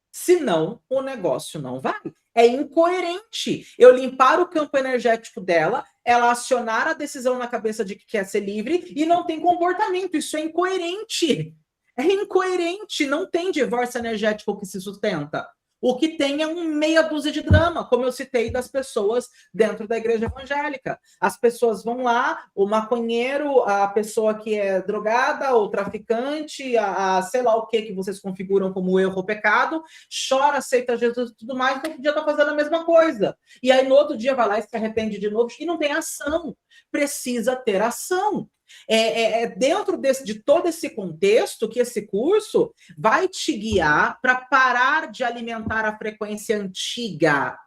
Senão, o negócio não vai. É incoerente eu limpar o campo energético dela, ela acionar a decisão na cabeça de que quer ser livre e não tem comportamento. Isso é incoerente. É incoerente. Não tem divórcio energético que se sustenta. O que tem é um meia dúzia de drama, como eu citei das pessoas dentro da igreja evangélica. As pessoas vão lá, o maconheiro, a pessoa que é drogada, o traficante, a sei lá o que vocês configuram como erro ou pecado, chora, aceita Jesus e tudo mais, e todo dia está fazendo a mesma coisa. E aí no outro dia vai lá e se arrepende de novo e não tem ação. Precisa ter ação. É dentro de todo esse contexto que esse curso vai te guiar para parar de alimentar a frequência antiga,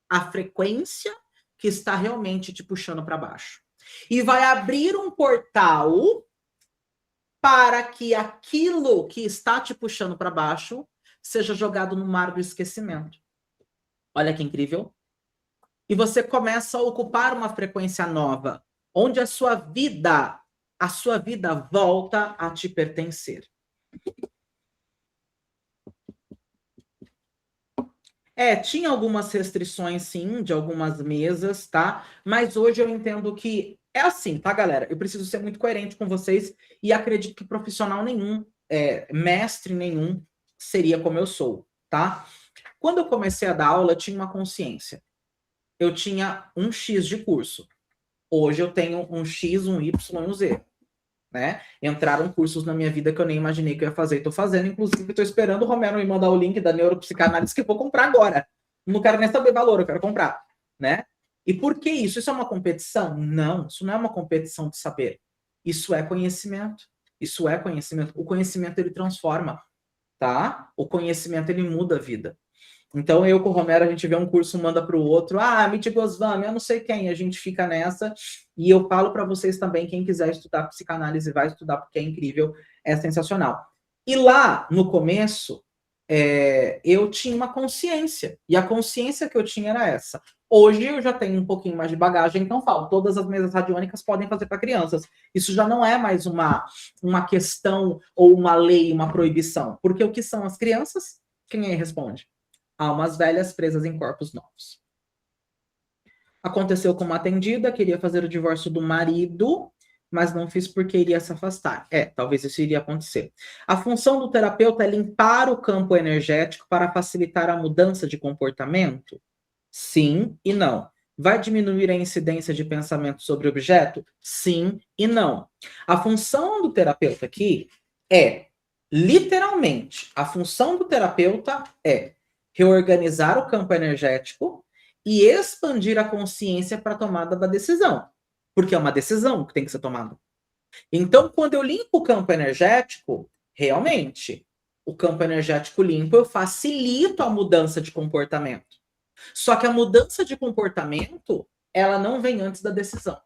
a frequência que está realmente te puxando para baixo. E vai abrir um portal para que aquilo que está te puxando para baixo seja jogado no mar do esquecimento. Olha que incrível. E você começa a ocupar uma frequência nova, onde a sua vida volta a te pertencer. Tinha algumas restrições, sim, de algumas mesas, tá? Mas hoje eu entendo que é assim, tá, galera? Eu preciso ser muito coerente com vocês e acredito que profissional nenhum, mestre nenhum, seria como eu sou, tá? Quando eu comecei a dar aula, eu tinha uma consciência. Eu tinha um X de curso. Hoje eu tenho um X, um Y, um Z. Né? Entraram cursos na minha vida que eu nem imaginei que eu ia fazer. Estou fazendo, inclusive, estou esperando o Romero me mandar o link da neuropsicanálise que eu vou comprar agora. Não quero nem saber valor, eu quero comprar, né? E por que isso? Isso é uma competição? Não, isso não é uma competição de saber. Isso é conhecimento. Isso é conhecimento. O conhecimento, ele transforma, tá? O conhecimento, ele muda a vida. Então, eu com o Romero, a gente vê um curso, manda para o outro. Amit Goswami, eu não sei quem. A gente fica nessa. E eu falo para vocês também, quem quiser estudar psicanálise, vai estudar, porque é incrível, é sensacional. E lá, no começo, eu tinha uma consciência. E a consciência que eu tinha era essa. Hoje eu já tenho um pouquinho mais de bagagem, então falo, todas as mesas radiônicas podem fazer para crianças. Isso já não é mais uma questão ou uma lei, uma proibição. Porque o que são as crianças? Quem aí responde? Almas velhas presas em corpos novos. Aconteceu com uma atendida, queria fazer o divórcio do marido, mas não fiz porque iria se afastar. Talvez isso iria acontecer. A função do terapeuta é limpar o campo energético para facilitar a mudança de comportamento? Sim e não. Vai diminuir a incidência de pensamento sobre o objeto? Sim e não. A função do terapeuta aqui é, literalmente, a função do terapeuta é reorganizar o campo energético e expandir a consciência para a tomada da decisão. Porque é uma decisão que tem que ser tomada. Então, quando eu limpo o campo energético, realmente, o campo energético limpo, eu facilito a mudança de comportamento. Só que a mudança de comportamento, ela não vem antes da decisão.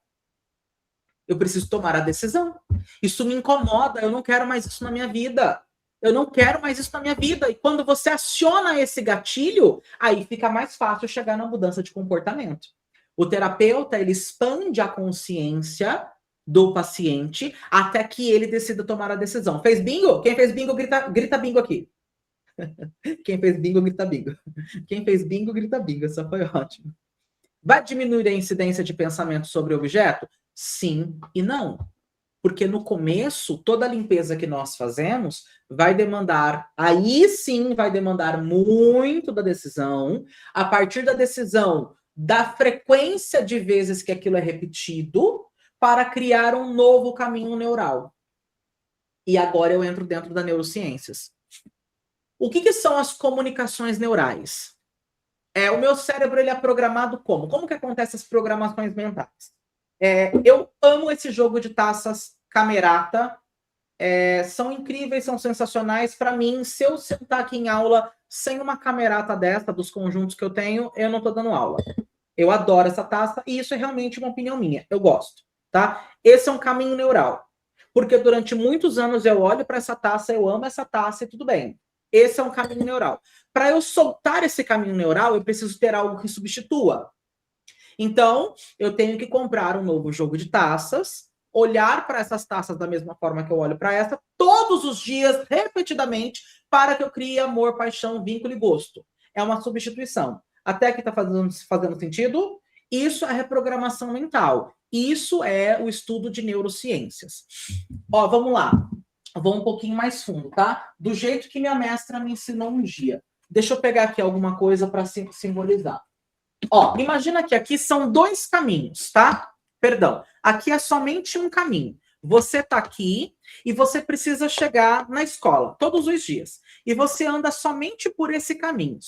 Eu preciso tomar a decisão. Isso me incomoda, eu não quero mais isso na minha vida. Eu não quero mais isso na minha vida. E quando você aciona esse gatilho, aí fica mais fácil chegar na mudança de comportamento. O terapeuta, ele expande a consciência do paciente até que ele decida tomar a decisão. Fez bingo? Quem fez bingo, grita bingo aqui. Quem fez bingo, grita bingo. Quem fez bingo, grita bingo. Isso foi ótimo. Vai diminuir a incidência de pensamento sobre o objeto? Sim e não. Porque no começo, toda a limpeza que nós fazemos vai demandar, aí sim vai demandar muito da decisão, a partir da decisão, da frequência de vezes que aquilo é repetido, para criar um novo caminho neural. E agora eu entro dentro da neurociências. O que são as comunicações neurais? O meu cérebro, ele é programado como? Como que acontecem as programações mentais? Eu amo esse jogo de taças Camerata. São incríveis, são sensacionais. Para mim, se eu sentar aqui em aula sem uma camerata dessa, dos conjuntos que eu tenho, eu não estou dando aula. Eu adoro essa taça e isso é realmente uma opinião minha. Eu gosto, tá? Esse é um caminho neural. Porque durante muitos anos eu olho para essa taça, eu amo essa taça e tudo bem. Esse é um caminho neural. Para eu soltar esse caminho neural, eu preciso ter algo que substitua. Então, eu tenho que comprar um novo jogo de taças, olhar para essas taças da mesma forma que eu olho para essa, todos os dias, repetidamente, para que eu crie amor, paixão, vínculo e gosto. É uma substituição. Até aqui está fazendo sentido? Isso é reprogramação mental. Isso é o estudo de neurociências. Vamos lá. Vou um pouquinho mais fundo, tá? Do jeito que minha mestra me ensinou um dia. Deixa eu pegar aqui alguma coisa para simbolizar. Imagina que aqui são dois caminhos, tá? Perdão, aqui é somente um caminho. Você tá aqui e você precisa chegar na escola todos os dias. E você anda somente por esse caminho,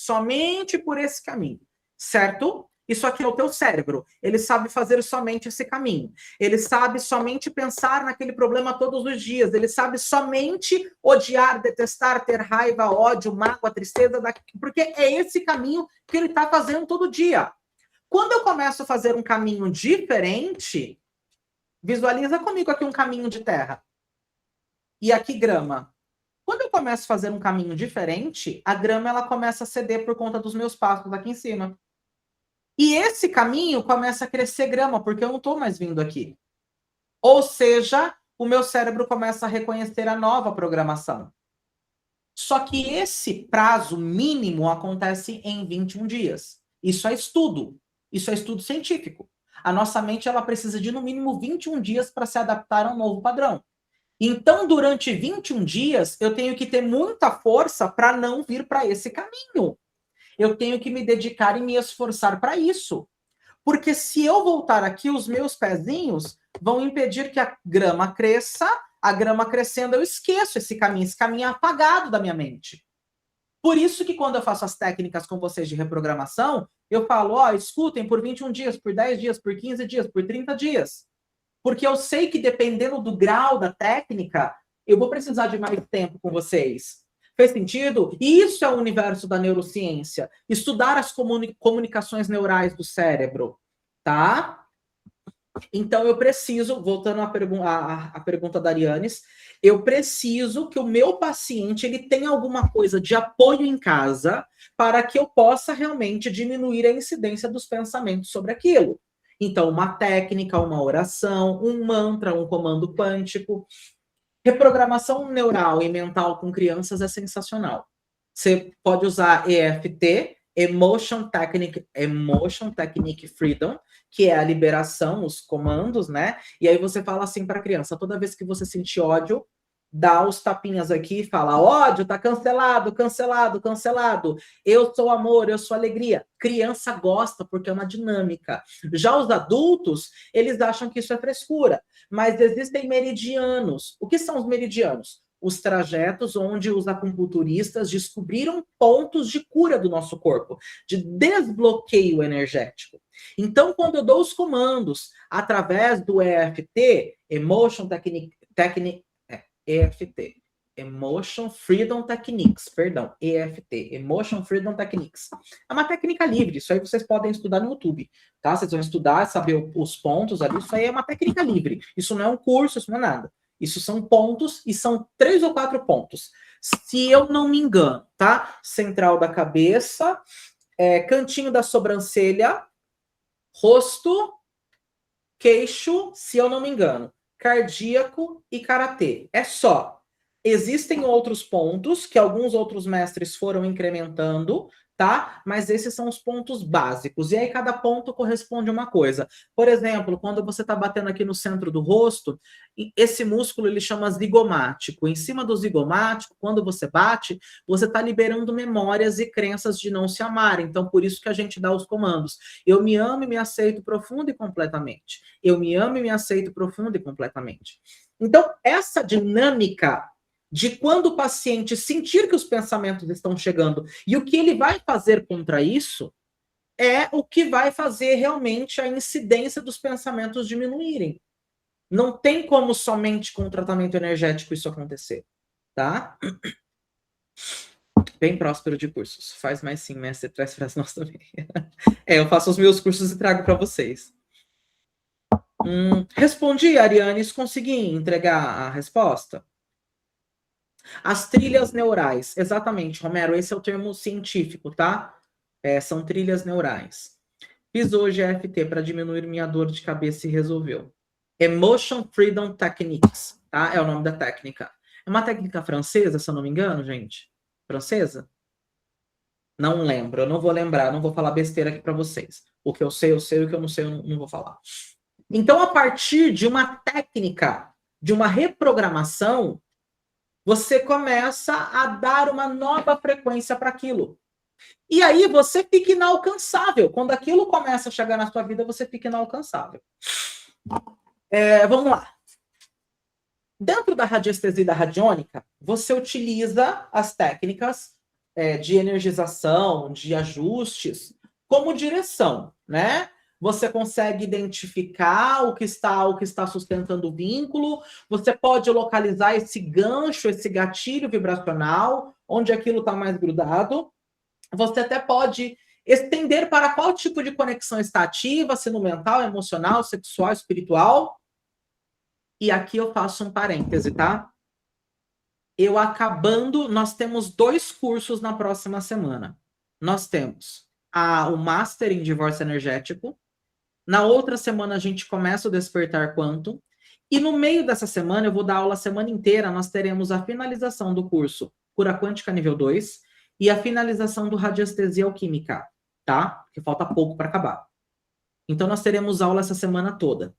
certo? Isso aqui é o teu cérebro. Ele sabe fazer somente esse caminho. Ele sabe somente pensar naquele problema todos os dias. Ele sabe somente odiar, detestar, ter raiva, ódio, mágoa, tristeza, porque é esse caminho que ele está fazendo todo dia. Quando eu começo a fazer um caminho diferente, visualiza comigo aqui um caminho de terra. E aqui grama. Quando eu começo a fazer um caminho diferente, a grama ela começa a ceder por conta dos meus passos aqui em cima. E esse caminho começa a crescer grama, porque eu não estou mais vindo aqui. Ou seja, o meu cérebro começa a reconhecer a nova programação. Só que esse prazo mínimo acontece em 21 dias. Isso é estudo. Isso é estudo científico. A nossa mente ela precisa de no mínimo 21 dias para se adaptar a um novo padrão. Então, durante 21 dias, eu tenho que ter muita força para não vir para esse caminho. Eu tenho que me dedicar e me esforçar para isso. Porque se eu voltar aqui, os meus pezinhos vão impedir que a grama cresça. A grama crescendo, eu esqueço esse caminho é apagado da minha mente. Por isso que quando eu faço as técnicas com vocês de reprogramação, eu falo, escutem por 21 dias, por 10 dias, por 15 dias, por 30 dias. Porque eu sei que dependendo do grau da técnica, eu vou precisar de mais tempo com vocês. Fez sentido? Isso é o universo da neurociência. Estudar as comunicações neurais do cérebro, tá? Então, eu preciso, voltando à pergunta da Arianes, eu preciso que o meu paciente ele tenha alguma coisa de apoio em casa para que eu possa realmente diminuir a incidência dos pensamentos sobre aquilo. Então, uma técnica, uma oração, um mantra, um comando quântico. Reprogramação neural e mental com crianças é sensacional. Você pode usar EFT, Emotion Technique Freedom, que é a liberação, os comandos, né? E aí você fala assim para a criança, toda vez que você sentir ódio, dá os tapinhas aqui e fala, ódio, tá cancelado, cancelado, cancelado. Eu sou amor, eu sou alegria. Criança gosta porque é uma dinâmica. Já os adultos, eles acham que isso é frescura. Mas existem meridianos. O que são os meridianos? Os trajetos onde os acupunturistas descobriram pontos de cura do nosso corpo, de desbloqueio energético. Então, quando eu dou os comandos através do EFT, EFT, Emotion Freedom Techniques, perdão, EFT, Emotion Freedom Techniques. É uma técnica livre, isso aí vocês podem estudar no YouTube, tá? Vocês vão estudar, saber os pontos ali, isso aí é uma técnica livre. Isso não é um curso, isso não é nada. Isso são pontos, e são 3 ou 4 pontos. Se eu não me engano, tá? Central da cabeça, cantinho da sobrancelha, rosto, queixo, se eu não me engano, cardíaco e karatê. É só. Existem outros pontos que alguns outros mestres foram incrementando, tá? Mas esses são os pontos básicos. E aí cada ponto corresponde a uma coisa. Por exemplo, quando você está batendo aqui no centro do rosto, esse músculo ele chama zigomático. Em cima do zigomático, quando você bate, você está liberando memórias e crenças de não se amar. Então, por isso que a gente dá os comandos. Eu me amo e me aceito profundo e completamente. Eu me amo e me aceito profundo e completamente. Então, essa dinâmica de quando o paciente sentir que os pensamentos estão chegando e o que ele vai fazer contra isso é o que vai fazer realmente a incidência dos pensamentos diminuírem. Não tem como somente com o tratamento energético isso acontecer, tá? Bem próspero de cursos. Faz mais sim, mestre, traz para nós também. Eu faço os meus cursos e trago para vocês. Respondi, Arianes, consegui entregar a resposta? As trilhas neurais, exatamente, Romero, esse é o termo científico, tá? São trilhas neurais. Fiz hoje EFT para diminuir minha dor de cabeça e resolveu. Emotion Freedom Techniques, tá? É o nome da técnica. É uma técnica francesa, se eu não me engano, gente? Francesa? Não lembro, eu não vou lembrar, não vou falar besteira aqui para vocês. O que eu sei, o que eu não sei, eu não vou falar. Então, a partir de uma técnica, de uma reprogramação, você começa a dar uma nova frequência para aquilo. E aí você fica inalcançável. Quando aquilo começa a chegar na sua vida, você fica inalcançável. Vamos lá. Dentro da radiestesia e da radiônica, você utiliza as técnicas de energização, de ajustes, como direção, né? Você consegue identificar o que está sustentando o vínculo, você pode localizar esse gancho, esse gatilho vibracional, onde aquilo está mais grudado. Você até pode estender para qual tipo de conexão está ativa, se no mental, emocional, sexual, espiritual. E aqui eu faço um parêntese, tá? Nós temos 2 cursos na próxima semana. Nós temos o Master em Divórcio Energético. Na outra semana a gente começa o Despertar Quantum. E no meio dessa semana, eu vou dar aula a semana inteira, nós teremos a finalização do curso Cura Quântica nível 2 e a finalização do Radiestesia Alquímica, tá? Porque falta pouco para acabar. Então nós teremos aula essa semana toda.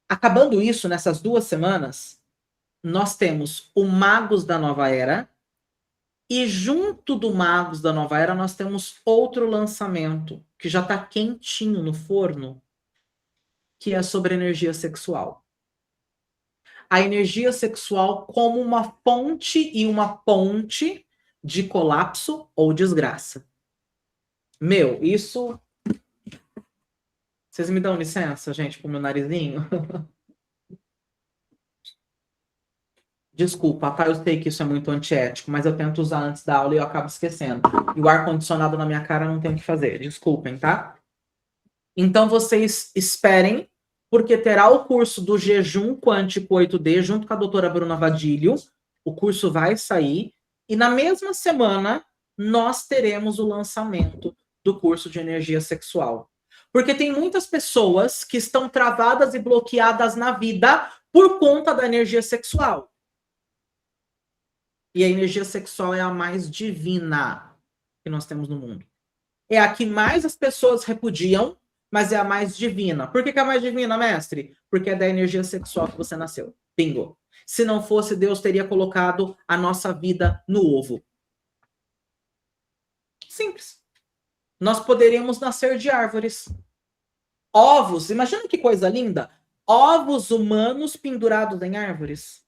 Acabando isso, nessas 2 semanas, nós temos o Magos da Nova Era e junto do Magos da Nova Era nós temos outro lançamento que já está quentinho no forno, que é sobre energia sexual. A energia sexual como uma fonte e uma ponte de colapso ou desgraça. Isso... Vocês me dão licença, gente, pro meu narizinho? Desculpa, tá? Eu sei que isso é muito antiético, mas eu tento usar antes da aula e eu acabo esquecendo. E o ar-condicionado na minha cara não tem o que fazer. Desculpem, tá? Então, vocês esperem porque terá o curso do Jejum Quântico 8D, junto com a doutora Bruna Vadillo. O curso vai sair. E na mesma semana, nós teremos o lançamento do curso de energia sexual. Porque tem muitas pessoas que estão travadas e bloqueadas na vida por conta da energia sexual. E a energia sexual é a mais divina que nós temos no mundo. É a que mais as pessoas repudiam, mas é a mais divina. Por que é a mais divina, mestre? Porque é da energia sexual que você nasceu. Bingo. Se não fosse, Deus teria colocado a nossa vida no ovo. Simples. Nós poderíamos nascer de árvores. Ovos, imagina que coisa linda. Ovos humanos pendurados em árvores.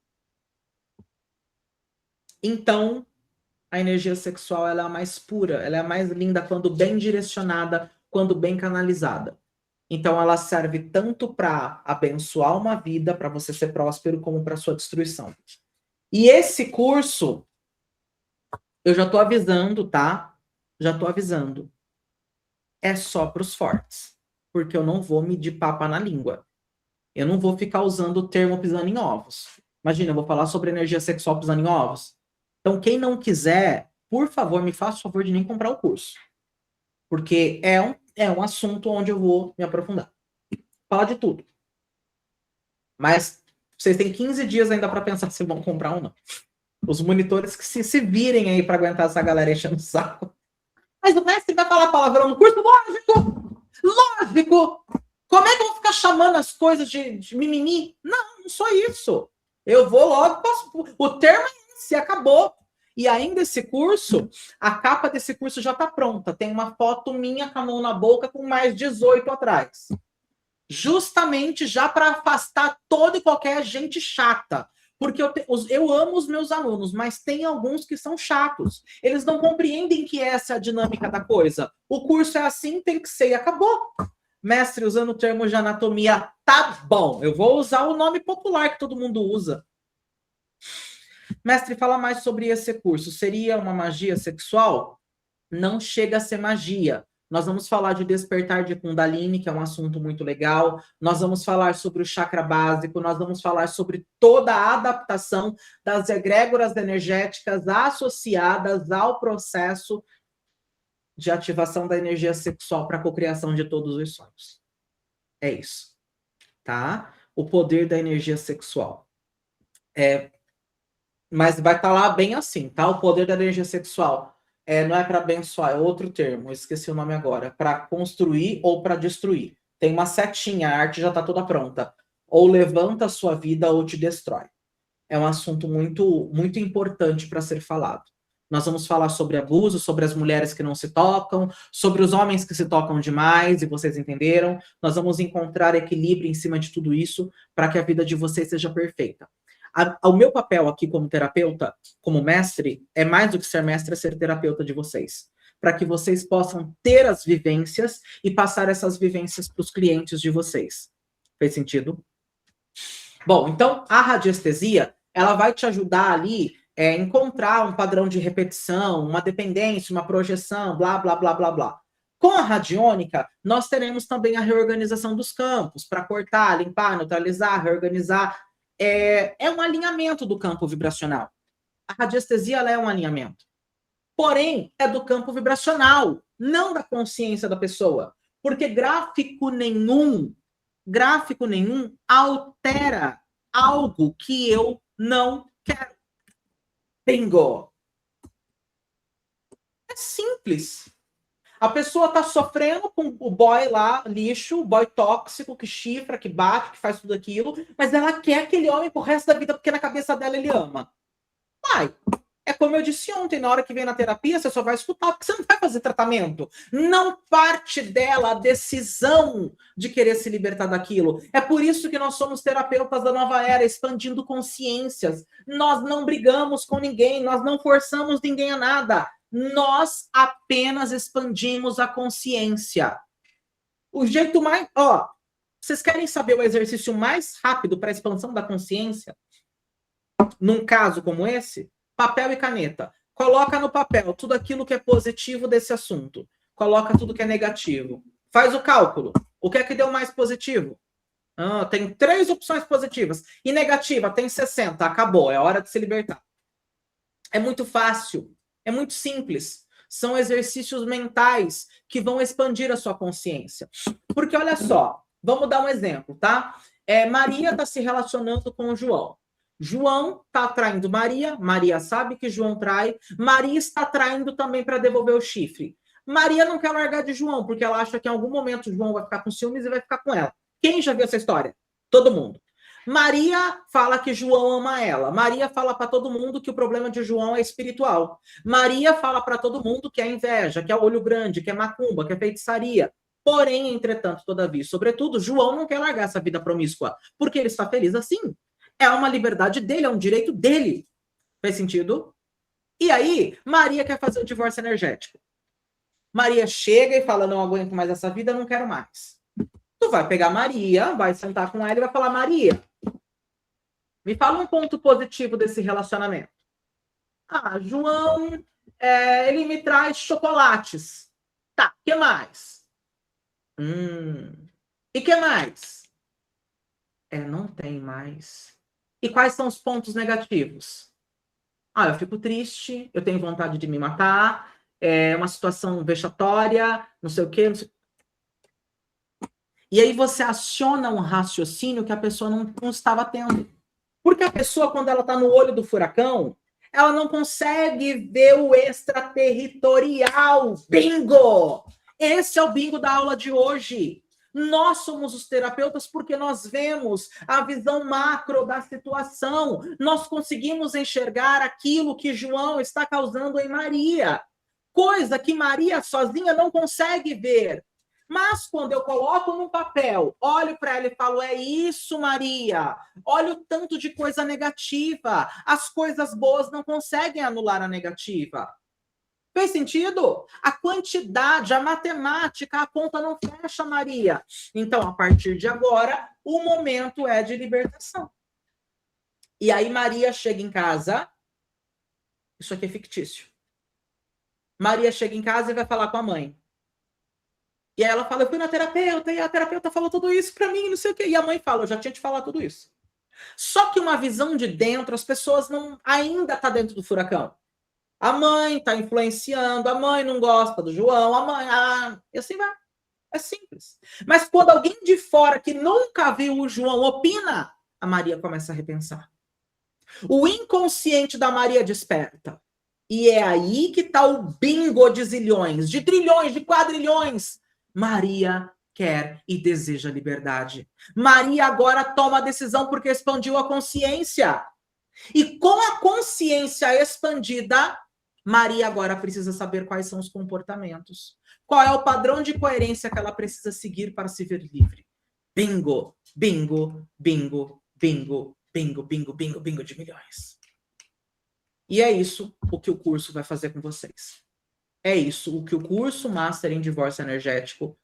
Então, a energia sexual ela é a mais pura, ela é a mais linda quando bem direcionada, quando bem canalizada. Então, ela serve tanto para abençoar uma vida, para você ser próspero, como para sua destruição. E esse curso, eu já estou avisando, tá? Já estou avisando. É só para os fortes. Porque eu não vou medir papa na língua. Eu não vou ficar usando o termo pisando em ovos. Imagina, eu vou falar sobre energia sexual pisando em ovos. Então, quem não quiser, por favor, me faça o favor de nem comprar o curso. Porque é um assunto onde eu vou me aprofundar. Falar de tudo. Mas vocês têm 15 dias ainda para pensar se vão comprar ou não. Os monitores que se virem aí para aguentar essa galera enchendo o saco. Mas o mestre vai falar palavrão no curso? Lógico! Lógico! Como é que eu vou ficar chamando as coisas de mimimi? Não sou isso. Eu vou logo... O termo é esse, acabou. E ainda esse curso, a capa desse curso já está pronta. Tem uma foto minha com a mão na boca com mais 18 atrás. Justamente já para afastar toda e qualquer gente chata. Porque eu amo os meus alunos, mas tem alguns que são chatos. Eles não compreendem que essa é a dinâmica da coisa. O curso é assim, tem que ser e acabou. Mestre, usando o termo de anatomia, tá bom. Eu vou usar o nome popular que todo mundo usa. Mestre, fala mais sobre esse curso. Seria uma magia sexual? Não chega a ser magia. Nós vamos falar de despertar de Kundalini, que é um assunto muito legal. Nós vamos falar sobre o chakra básico. Nós vamos falar sobre toda a adaptação das egrégoras energéticas associadas ao processo de ativação da energia sexual para a cocriação de todos os sonhos. É isso. Tá? O poder da energia sexual. Mas vai estar lá bem assim, tá? O poder da energia sexual. Não é para abençoar, é outro termo, eu esqueci o nome agora. Para construir ou para destruir. Tem uma setinha, a arte já está toda pronta. Ou levanta a sua vida ou te destrói. É um assunto muito, muito importante para ser falado. Nós vamos falar sobre abuso, sobre as mulheres que não se tocam, sobre os homens que se tocam demais, e vocês entenderam. Nós vamos encontrar equilíbrio em cima de tudo isso para que a vida de vocês seja perfeita. O meu papel aqui como terapeuta, como mestre, é mais do que ser mestre, é ser terapeuta de vocês. Para que vocês possam ter as vivências e passar essas vivências para os clientes de vocês. Fez sentido? Bom, então a radiestesia, ela vai te ajudar ali a encontrar um padrão de repetição, uma dependência, uma projeção, blá, blá, blá, blá, blá. Com a radiônica, nós teremos também a reorganização dos campos, para cortar, limpar, neutralizar, reorganizar. É um alinhamento do campo vibracional. A radiestesia ela é um alinhamento. Porém, é do campo vibracional, não da consciência da pessoa. Porque gráfico nenhum altera algo que eu não quero. Bingo! É simples. A pessoa tá sofrendo com o boy lá, lixo, o boy tóxico, que chifra, que bate, que faz tudo aquilo, mas ela quer aquele homem pro resto da vida, porque na cabeça dela ele ama. Vai. É como eu disse ontem, na hora que vem na terapia, você só vai escutar, porque você não vai fazer tratamento. Não parte dela a decisão de querer se libertar daquilo. É por isso que nós somos terapeutas da nova era, expandindo consciências. Nós não brigamos com ninguém, nós não forçamos ninguém a nada. Nós apenas expandimos a consciência. O jeito mais... vocês querem saber o exercício mais rápido para a expansão da consciência? Num caso como esse? Papel e caneta. Coloca no papel tudo aquilo que é positivo desse assunto. Coloca tudo que é negativo. Faz o cálculo. O que é que deu mais positivo? Tem 3 opções positivas. E negativa, tem 60. Acabou, é hora de se libertar. É muito fácil, é muito simples. São exercícios mentais que vão expandir a sua consciência. Porque olha só, vamos dar um exemplo, tá? Maria está se relacionando com o João. João está traindo Maria, Maria sabe que João trai, Maria está traindo também para devolver o chifre. Maria não quer largar de João, porque ela acha que em algum momento João vai ficar com ciúmes e vai ficar com ela. Quem já viu essa história? Todo mundo. Maria fala que João ama ela. Maria fala para todo mundo que o problema de João é espiritual. Maria fala para todo mundo que é inveja, que é olho grande, que é macumba, que é feitiçaria. Porém, entretanto, todavia, sobretudo, João não quer largar essa vida promíscua, porque ele está feliz assim. É uma liberdade dele, é um direito dele. Faz sentido? E aí, Maria quer fazer o divórcio energético. Maria chega e fala, não aguento mais essa vida, não quero mais. Tu vai pegar Maria, vai sentar com ela e vai falar, Maria, me fala um ponto positivo desse relacionamento. João, ele me traz chocolates. Tá, o que mais? E que mais? Não tem mais. E quais são os pontos negativos? Eu fico triste, eu tenho vontade de me matar, é uma situação vexatória, não sei o quê. Não sei... E aí você aciona um raciocínio que a pessoa não estava tendo. Porque a pessoa, quando ela está no olho do furacão, ela não consegue ver o extraterritorial. Bingo! Esse é o bingo da aula de hoje. Nós somos os terapeutas porque nós vemos a visão macro da situação. Nós conseguimos enxergar aquilo que João está causando em Maria. Coisa que Maria sozinha não consegue ver. Mas quando eu coloco no papel, olho para ela e falo, é isso, Maria. Olha o tanto de coisa negativa. As coisas boas não conseguem anular a negativa. Fez sentido? A quantidade, a matemática, a conta não fecha, Maria. Então, a partir de agora, o momento é de libertação. E aí Maria chega em casa. Isso aqui é fictício. Maria chega em casa e vai falar com a mãe. E aí ela fala, eu fui na terapeuta, e a terapeuta falou tudo isso pra mim, não sei o quê. E a mãe fala, eu já tinha te falado tudo isso. Só que uma visão de dentro, as pessoas não ainda tá dentro do furacão. A mãe tá influenciando, a mãe não gosta do João, a mãe, e assim vai. É simples. Mas quando alguém de fora que nunca viu o João opina, a Maria começa a repensar. O inconsciente da Maria desperta. E é aí que tá o bingo de zilhões, de trilhões, de quadrilhões. Maria quer e deseja liberdade. Maria agora toma a decisão porque expandiu a consciência. E com a consciência expandida, Maria agora precisa saber quais são os comportamentos. Qual é o padrão de coerência que ela precisa seguir para se ver livre. Bingo, bingo, bingo, bingo, bingo, bingo, bingo, bingo de milhões. E é isso o que o curso vai fazer com vocês. É isso o que o curso Master em Divórcio Energético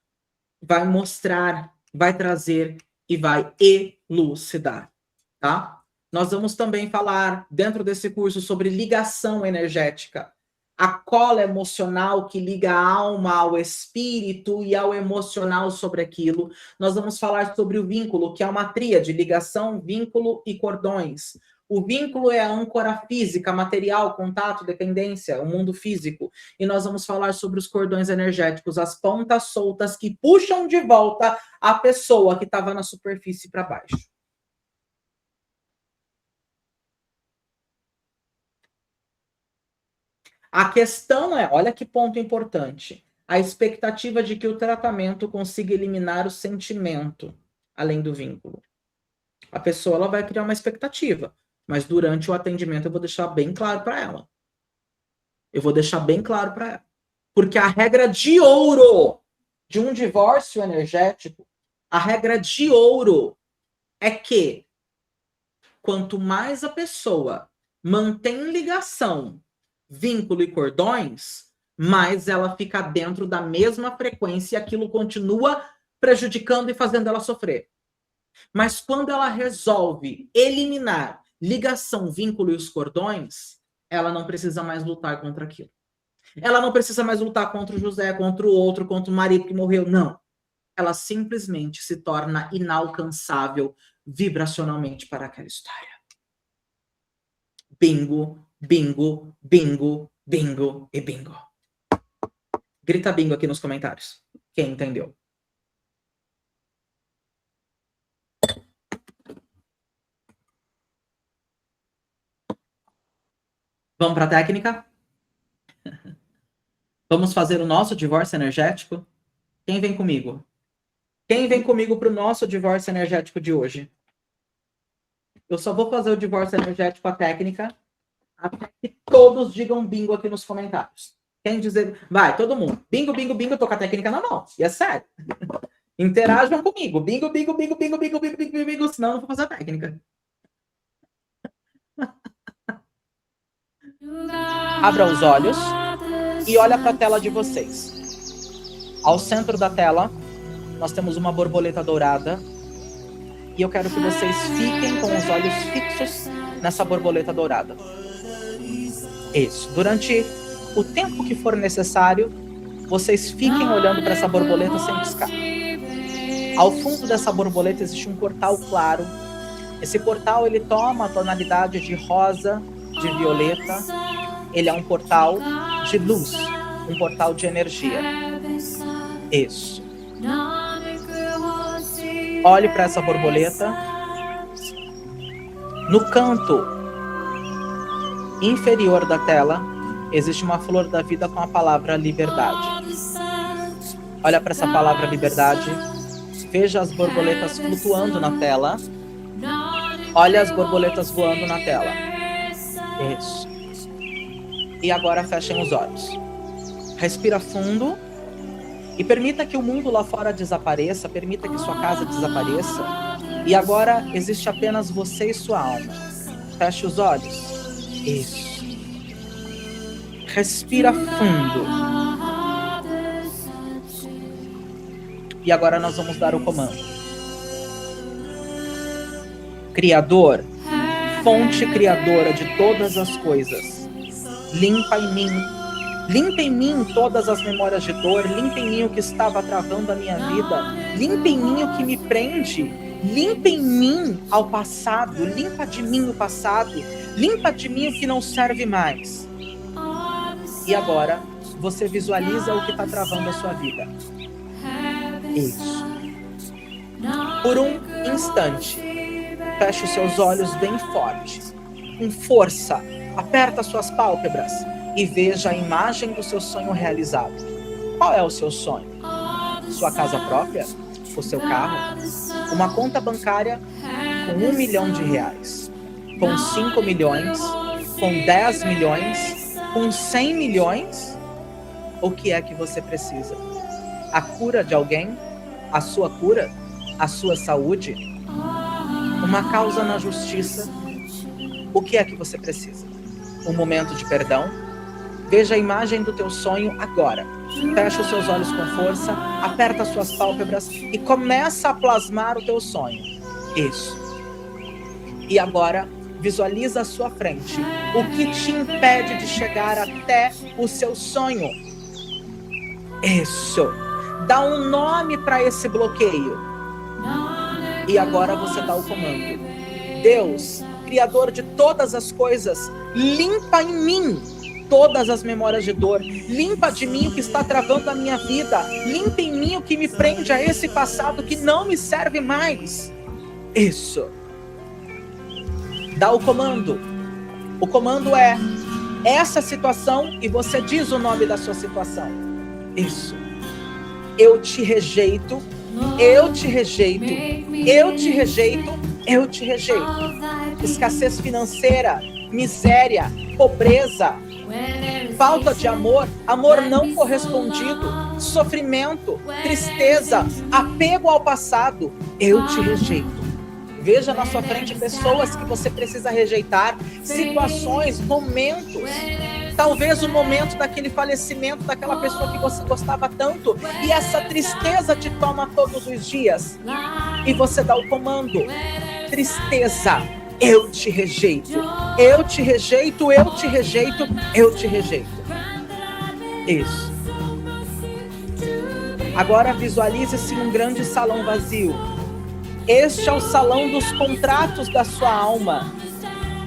vai mostrar, vai trazer e vai elucidar, tá? Nós vamos também falar, dentro desse curso, sobre ligação energética. A cola emocional que liga a alma ao espírito e ao emocional sobre aquilo. Nós vamos falar sobre o vínculo, que é uma tríade, ligação, vínculo e cordões. O vínculo é a âncora física, material, contato, dependência, o mundo físico. E nós vamos falar sobre os cordões energéticos, as pontas soltas que puxam de volta a pessoa que estava na superfície para baixo. A questão é, olha que ponto importante, a expectativa de que o tratamento consiga eliminar o sentimento, além do vínculo. A pessoa ela vai criar uma expectativa, mas durante o atendimento eu vou deixar bem claro para ela. Eu vou deixar bem claro para ela. Porque a regra de ouro de um divórcio energético, a regra de ouro é que quanto mais a pessoa mantém ligação, vínculo e cordões, mais ela fica dentro da mesma frequência e aquilo continua prejudicando e fazendo ela sofrer. Mas quando ela resolve eliminar ligação, vínculo e os cordões, ela não precisa mais lutar contra aquilo. Ela não precisa mais lutar contra o José, contra o outro, contra o marido que morreu, não. ela simplesmente se torna inalcançável vibracionalmente para aquela história. Bingo, bingo, bingo, bingo e bingo. Grita bingo aqui nos comentários. Quem entendeu? Vamos para a técnica? Vamos fazer o nosso divórcio energético? Quem vem comigo? Quem vem comigo para o nosso divórcio energético de hoje? Eu só vou fazer o divórcio energético, a técnica, até que todos digam bingo aqui nos comentários. Quem dizer... Vai, todo mundo. Bingo, bingo, bingo, eu tô com a técnica na mão. E é sério. Interajam comigo. Bingo, bingo, bingo, bingo, bingo, bingo, bingo, bingo, senão eu não vou fazer a técnica. Abra os olhos e olha para a tela de vocês. Ao centro da tela, nós temos uma borboleta dourada. E eu quero que vocês fiquem com os olhos fixos nessa borboleta dourada. Isso. Durante o tempo que for necessário, vocês fiquem olhando para essa borboleta sem piscar. Ao fundo dessa borboleta existe um portal claro. Esse portal, ele toma a tonalidade de rosa, de violeta. Ele é um portal de luz, um portal de energia. Isso. Olhe para essa borboleta. No canto inferior da tela, existe uma flor da vida com a palavra liberdade. Olha para essa palavra liberdade. Veja as borboletas flutuando na tela. Olha as borboletas voando na tela. Isso. E agora fechem os olhos. Respira fundo. E permita que o mundo lá fora desapareça. Permita que sua casa desapareça. E agora existe apenas você e sua alma. Feche os olhos. Isso. Respira fundo. E agora nós vamos dar o comando. Criador, fonte criadora de todas as coisas, limpa em mim todas as memórias de dor, limpa em mim o que estava travando a minha vida, limpa em mim o que me prende, limpa em mim ao passado, limpa de mim o passado, limpa de mim o que não serve mais. E agora, você visualiza o que está travando a sua vida. Isso. Por um instante, feche os seus olhos bem forte, com força, aperta suas pálpebras e veja a imagem do seu sonho realizado. Qual é o seu sonho? Sua casa própria? O seu carro? Uma conta bancária com R$1 milhão? Com 5 milhões? Com 10 milhões? Com 100 milhões? O que é que você precisa? A cura de alguém? A sua cura? A sua saúde? Uma causa na justiça? O que é que você precisa? Um momento de perdão? Veja a imagem do teu sonho agora. Fecha os seus olhos com força, aperta as suas pálpebras e começa a plasmar o teu sonho. Isso. E agora, visualiza à sua frente o que te impede de chegar até o seu sonho. Isso. Dá um nome para esse bloqueio. E agora você dá o comando. Deus, Criador de todas as coisas, limpa em mim todas as memórias de dor. Limpa de mim o que está travando a minha vida. Limpa em mim o que me prende a esse passado que não me serve mais. Isso. Dá o comando. O comando é essa situação e você diz o nome da sua situação. Isso. Eu te rejeito. Eu te rejeito. Eu te rejeito. Eu te rejeito. Escassez financeira, miséria, pobreza, falta de amor, amor não correspondido, sofrimento, tristeza, apego ao passado. Eu te rejeito. Veja na sua frente pessoas que você precisa rejeitar, situações, momentos. Talvez o momento daquele falecimento daquela pessoa que você gostava tanto e essa tristeza te toma todos os dias. E você dá o comando. Tristeza, eu te rejeito. Eu te rejeito, eu te rejeito, eu te rejeito. Isso. Agora visualize-se um grande salão vazio. Este é o salão dos contratos da sua alma.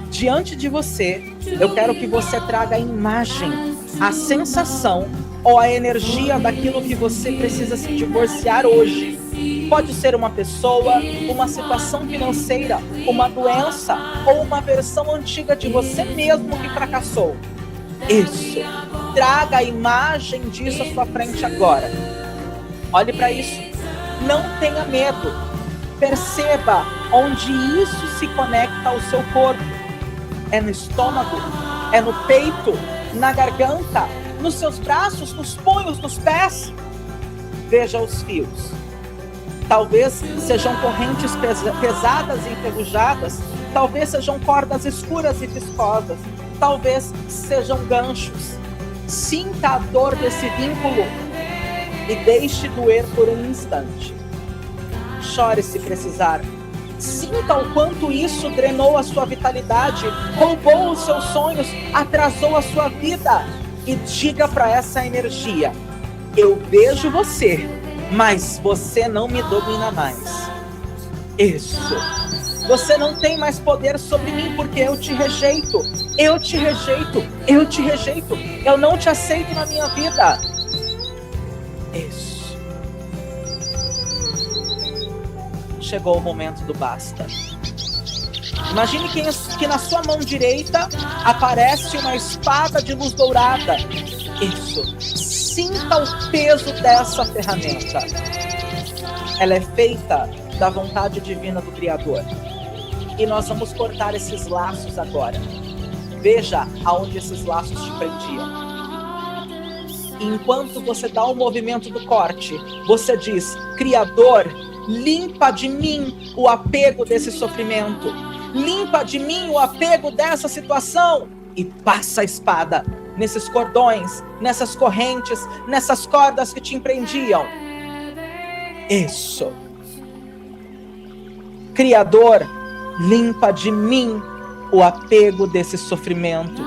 Diante de você, eu quero que você traga a imagem, a sensação ou a energia daquilo que você precisa se divorciar hoje. Pode ser uma pessoa, uma situação financeira, uma doença ou uma versão antiga de você mesmo que fracassou. Isso. Traga a imagem disso à sua frente agora. Olhe para isso. Não tenha medo. Perceba onde isso se conecta ao seu corpo. É no estômago, é no peito, na garganta, nos seus braços, nos punhos, nos pés. Veja os fios. Talvez sejam correntes pesadas e enferrujadas, talvez sejam cordas escuras e viscosas, talvez sejam ganchos. Sinta a dor desse vínculo e deixe doer por um instante. Chore se precisar. Sinta o quanto isso drenou a sua vitalidade, roubou os seus sonhos, atrasou a sua vida. E diga para essa energia: eu vejo você, mas você não me domina mais. Isso. Você não tem mais poder sobre mim porque eu te rejeito. Eu te rejeito. Eu te rejeito. Eu não te aceito na minha vida. Isso. Chegou o momento do basta. Imagine que na sua mão direita aparece uma espada de luz dourada. Isso. Sinta o peso dessa ferramenta. Ela é feita da vontade divina do Criador. E nós vamos cortar esses laços agora. Veja aonde esses laços te prendiam. E enquanto você dá o movimento do corte, você diz: Criador, limpa de mim o apego desse sofrimento. Limpa de mim o apego dessa situação. E passa a espada nesses cordões, nessas correntes, nessas cordas que te prendiam. Isso. Criador, limpa de mim o apego desse sofrimento.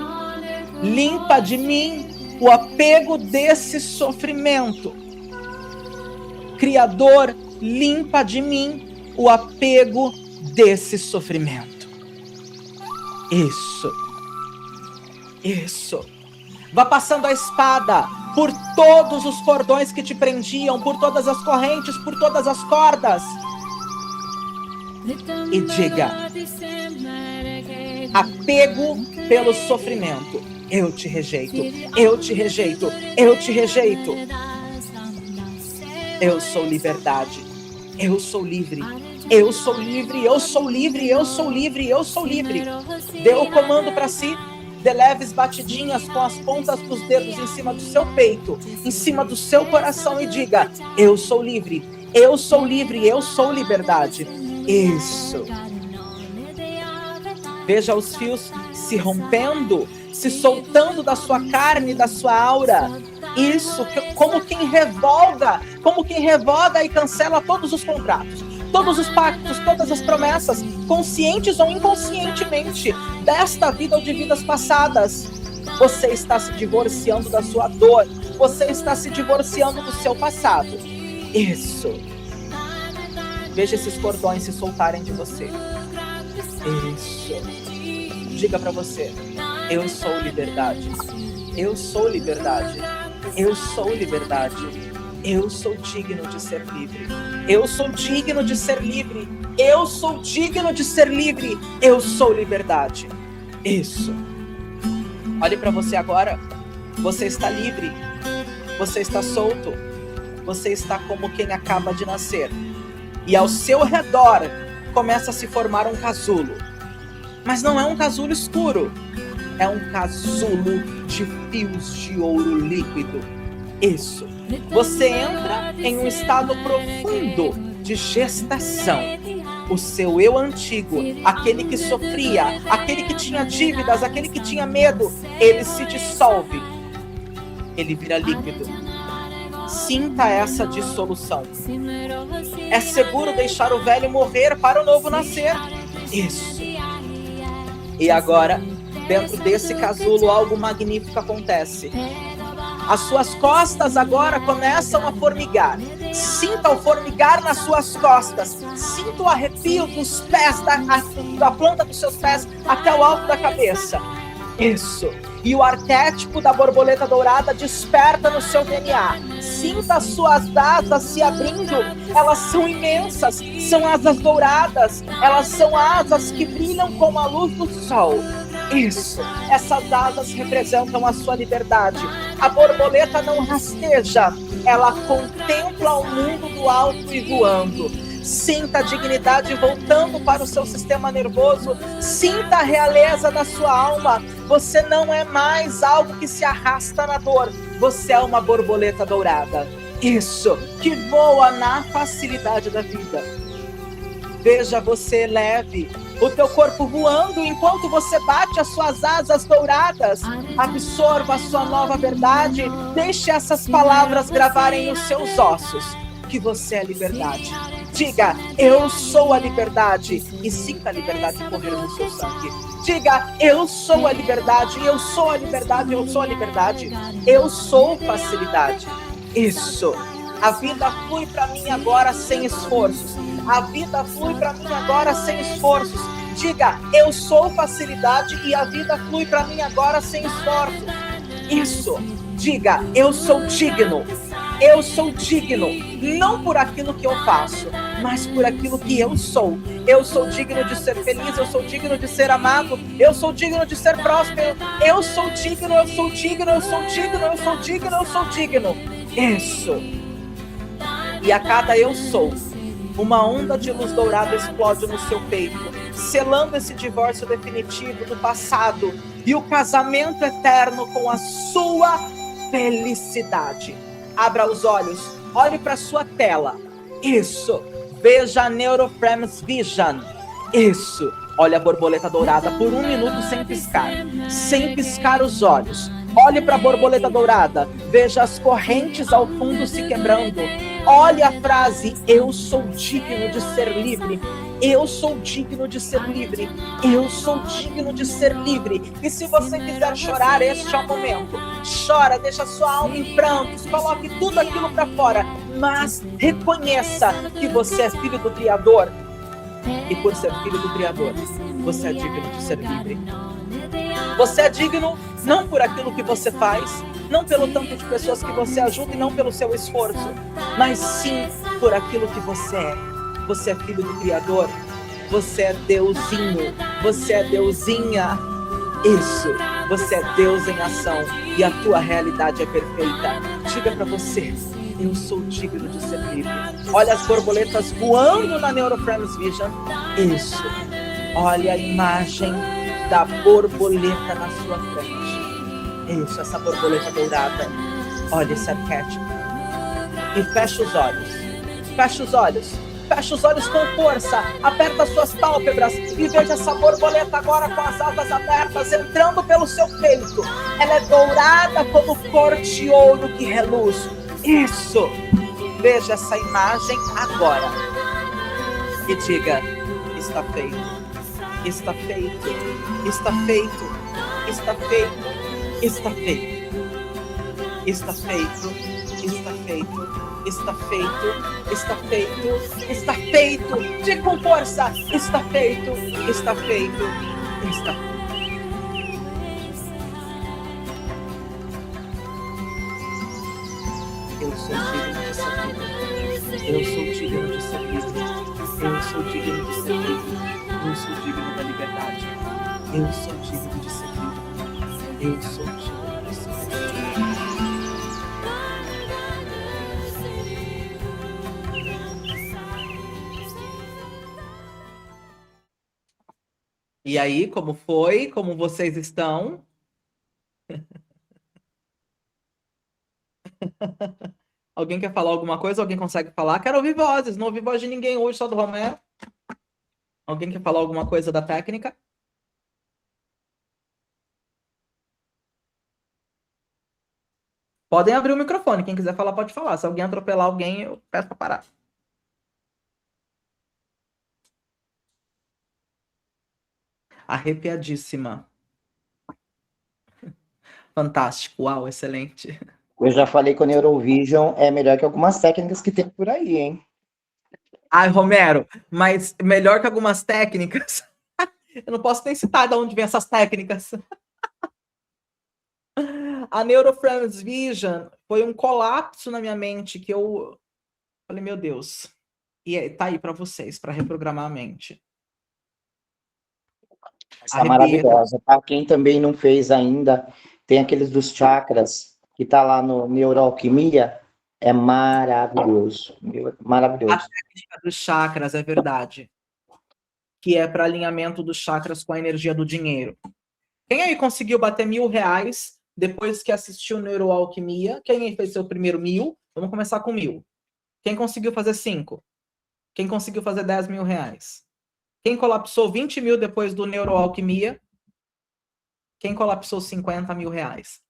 Limpa de mim o apego desse sofrimento. Criador, limpa de mim o apego desse sofrimento. Isso. Isso. Vá passando a espada por todos os cordões que te prendiam, por todas as correntes, por todas as cordas. E diga: apego pelo sofrimento, eu te rejeito, eu te rejeito, eu te rejeito. Eu sou liberdade, eu sou livre, eu sou livre, eu sou livre, eu sou livre, eu sou livre. Dê o comando para si, dê leves batidinhas com as pontas dos dedos em cima do seu peito, em cima do seu coração e diga: eu sou livre, eu sou livre, eu sou liberdade. Isso. Veja os fios se rompendo, se soltando da sua carne, da sua aura. Isso, como quem revoga e cancela todos os contratos, todos os pactos, todas as promessas, conscientes ou inconscientemente, desta vida ou de vidas passadas. Você está se divorciando da sua dor, você está se divorciando do seu passado. Isso. Veja esses cordões se soltarem de você. Isso. Diga para você: eu sou liberdade. Eu sou liberdade. Eu sou liberdade. Eu sou digno de ser livre. Eu sou digno de ser livre. Eu sou digno de ser livre. Eu sou liberdade. Isso. Olhe para você agora. Você está livre. Você está solto. Você está como quem acaba de nascer. E ao seu redor começa a se formar um casulo. Mas não é um casulo escuro. É um casulo de fios de ouro líquido. Isso. Você entra em um estado profundo de gestação. O seu eu antigo, aquele que sofria, aquele que tinha dívidas, aquele que tinha medo, ele se dissolve. Ele vira líquido. Sinta essa dissolução. É seguro deixar o velho morrer para o novo nascer. Isso. E agora, dentro desse casulo, algo magnífico acontece. As suas costas agora começam a formigar. Sinta o formigar nas suas costas. Sinta o arrepio dos pés, da planta dos seus pés até o alto da cabeça. Isso. E o arquétipo da borboleta dourada desperta no seu DNA. Sinta as suas asas se abrindo. Elas são imensas. São asas douradas. Elas são asas que brilham como a luz do sol. Isso. Essas asas representam a sua liberdade. A borboleta não rasteja. Ela contempla o mundo do alto e voando. Sinta a dignidade voltando para o seu sistema nervoso. Sinta a realeza da sua alma. Você não é mais algo que se arrasta na dor. Você é uma borboleta dourada. Isso, que voa na facilidade da vida. Veja você leve, o teu corpo voando enquanto você bate as suas asas douradas. Absorva a sua nova verdade. Deixe essas palavras gravarem os seus ossos. Que você é liberdade. Diga, eu sou a liberdade. E sinta a liberdade correr no seu sangue. Diga, eu sou a liberdade. Eu sou a liberdade. Eu sou a liberdade. Eu sou facilidade. Isso. A vida flui para mim agora sem esforços. A vida flui para mim agora sem esforços. Diga, eu sou facilidade e a vida flui para mim agora sem esforços. Isso. Diga, eu sou digno. Eu sou digno, não por aquilo que eu faço, mas por aquilo que eu sou. Eu sou digno de ser feliz, eu sou digno de ser amado, eu sou digno de ser próspero, eu sou digno, eu sou digno, eu sou digno, eu sou digno, eu sou digno. Isso. E a cada eu sou, uma onda de luz dourada explode no seu peito, selando esse divórcio definitivo do passado e o casamento eterno com a sua felicidade. Abra os olhos, olhe para sua tela. Isso. Veja a Neurofrems Vision. Isso. Olhe a borboleta dourada por 1 minuto sem piscar. Sem piscar os olhos. Olhe para a borboleta dourada. Veja as correntes ao fundo se quebrando. Olhe a frase, eu sou digno de ser livre. Eu sou digno de ser livre. Eu sou digno de ser livre. E se você quiser chorar, este é o momento. Chora, deixa sua alma em prantos, coloque tudo aquilo para fora, mas reconheça que você é filho do Criador. E por ser filho do Criador, você é digno de ser livre. Você é digno não por aquilo que você faz, não pelo tanto de pessoas que você ajuda e não pelo seu esforço, mas sim por aquilo que você é. Você é filho do Criador, você é Deusinho, você é Deusinha. Isso, você é Deus em ação e a tua realidade é perfeita. Diga para você, eu sou digno de ser livre. Olha as borboletas voando na Neurofrems Vision. Isso, olha a imagem da borboleta na sua frente. Isso, essa borboleta dourada. Olha esse arquétipo. E fecha os olhos. Fecha os olhos. Fecha os olhos com força. Aperta suas pálpebras e veja essa borboleta agora com as asas abertas entrando pelo seu peito. Ela é dourada como cor de ouro que reluz. Isso. Veja essa imagem agora. E diga, está feito. Está feito. Está feito. Está feito. Está feito. Está feito. Está feito. Está feito, está feito, está feito. Diga com força, está feito, está feito, está feito. Eu sou digno de ser livre. Eu sou digno de ser livre. Eu sou digno de ser livre. Eu sou digno da liberdade. Eu sou digno de ser livre. Eu sou digno de ser livre. E aí, como foi? Como vocês estão? Alguém quer falar alguma coisa? Alguém consegue falar? Quero ouvir vozes. Não ouvi voz de ninguém hoje, só do Romero. Alguém quer falar alguma coisa da técnica? Podem abrir o microfone. Quem quiser falar, pode falar. Se alguém atropelar alguém, eu peço para parar. Arrepiadíssima. Fantástico. Uau, excelente. Eu já falei que o Neurovision é melhor que algumas técnicas que tem por aí, hein? Ai, Romero, mas melhor que algumas técnicas. Eu não posso nem citar de onde vem essas técnicas. A Neurofriends Vision foi um colapso na minha mente que eu falei, meu Deus. E tá aí para vocês, para reprogramar a mente. Essa é maravilhosa, tá? Quem também não fez ainda, tem aqueles dos chakras, que tá lá no Neuroalquimia, é maravilhoso. Maravilhoso. A técnica dos chakras, é verdade. Que é para alinhamento dos chakras com a energia do dinheiro. Quem aí conseguiu bater R$1.000 depois que assistiu Neuroalquimia? Quem aí fez seu primeiro 1.000? Vamos começar com 1.000. Quem conseguiu fazer 5? Quem conseguiu fazer R$10.000? Quem colapsou 20 mil depois do Neuroalquimia? Quem colapsou R$50.000?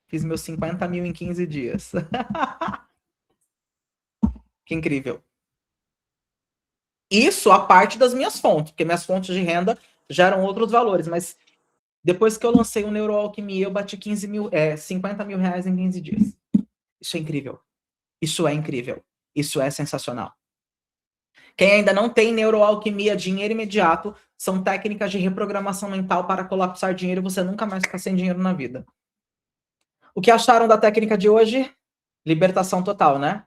Fiz meus 50 mil em 15 dias. Que incrível. Isso a parte das minhas fontes, porque minhas fontes de renda geram outros valores, mas depois que eu lancei o Neuroalquimia, eu bati 50 mil reais em 15 dias. Isso é incrível. Isso é incrível. Isso é sensacional. Quem ainda não tem Neuroalquimia, dinheiro imediato, são técnicas de reprogramação mental para colapsar dinheiro e você nunca mais ficar sem dinheiro na vida. O que acharam da técnica de hoje? Libertação total, né?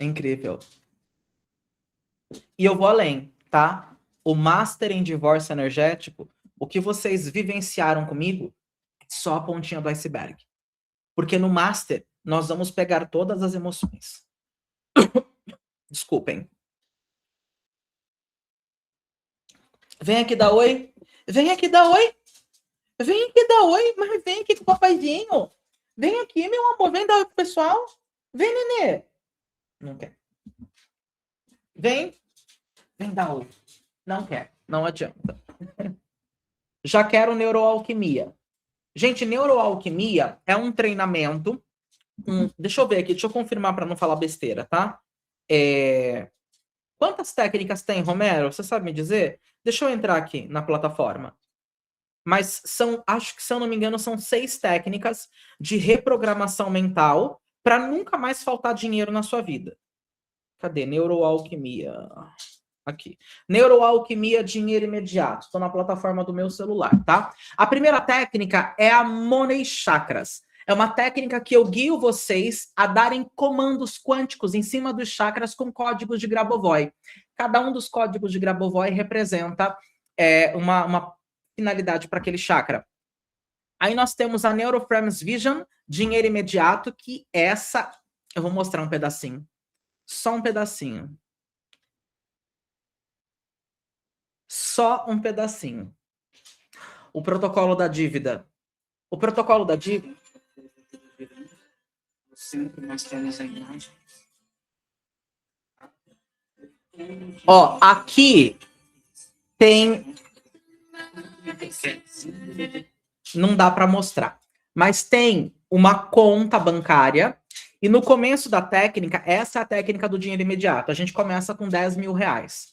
Incrível. E eu vou além, tá? O Master em Divórcio Energético, o que vocês vivenciaram comigo, é só a pontinha do iceberg. Porque no Master, nós vamos pegar todas as emoções. Desculpem. Vem aqui dar oi. Vem aqui dar oi. Vem aqui dar oi. Mas vem aqui com o papaizinho. Vem aqui, meu amor. Vem dar oi pro pessoal. Vem, nenê. Não quer. Vem. Vem dar oi. Não quer. Não adianta. Já quero Neuroalquimia. Gente, Neuroalquimia é um treinamento. Deixa eu ver aqui. Deixa eu confirmar para não falar besteira, tá? Quantas técnicas tem, Romero? Você sabe me dizer? Deixa eu entrar aqui na plataforma. Mas acho que, se eu não me engano, são 6 técnicas de reprogramação mental para nunca mais faltar dinheiro na sua vida. Cadê? Neuroalquimia. Aqui. Neuroalquimia, dinheiro imediato. Estou na plataforma do meu celular, tá? A primeira técnica é a Money Chakras. É uma técnica que eu guio vocês a darem comandos quânticos em cima dos chakras com códigos de Grabovoi. Cada um dos códigos de Grabovoi representa uma finalidade para aquele chakra. Aí nós temos a Neurofriends Vision, dinheiro imediato, que essa... Eu vou mostrar um pedacinho. Só um pedacinho. Só um pedacinho. O protocolo da dívida. O protocolo da dívida... Sempre nós temos a imagem. Ó, aqui tem... Não dá para mostrar. Mas tem uma conta bancária e no começo da técnica, essa é a técnica do dinheiro imediato. A gente começa com R$10.000.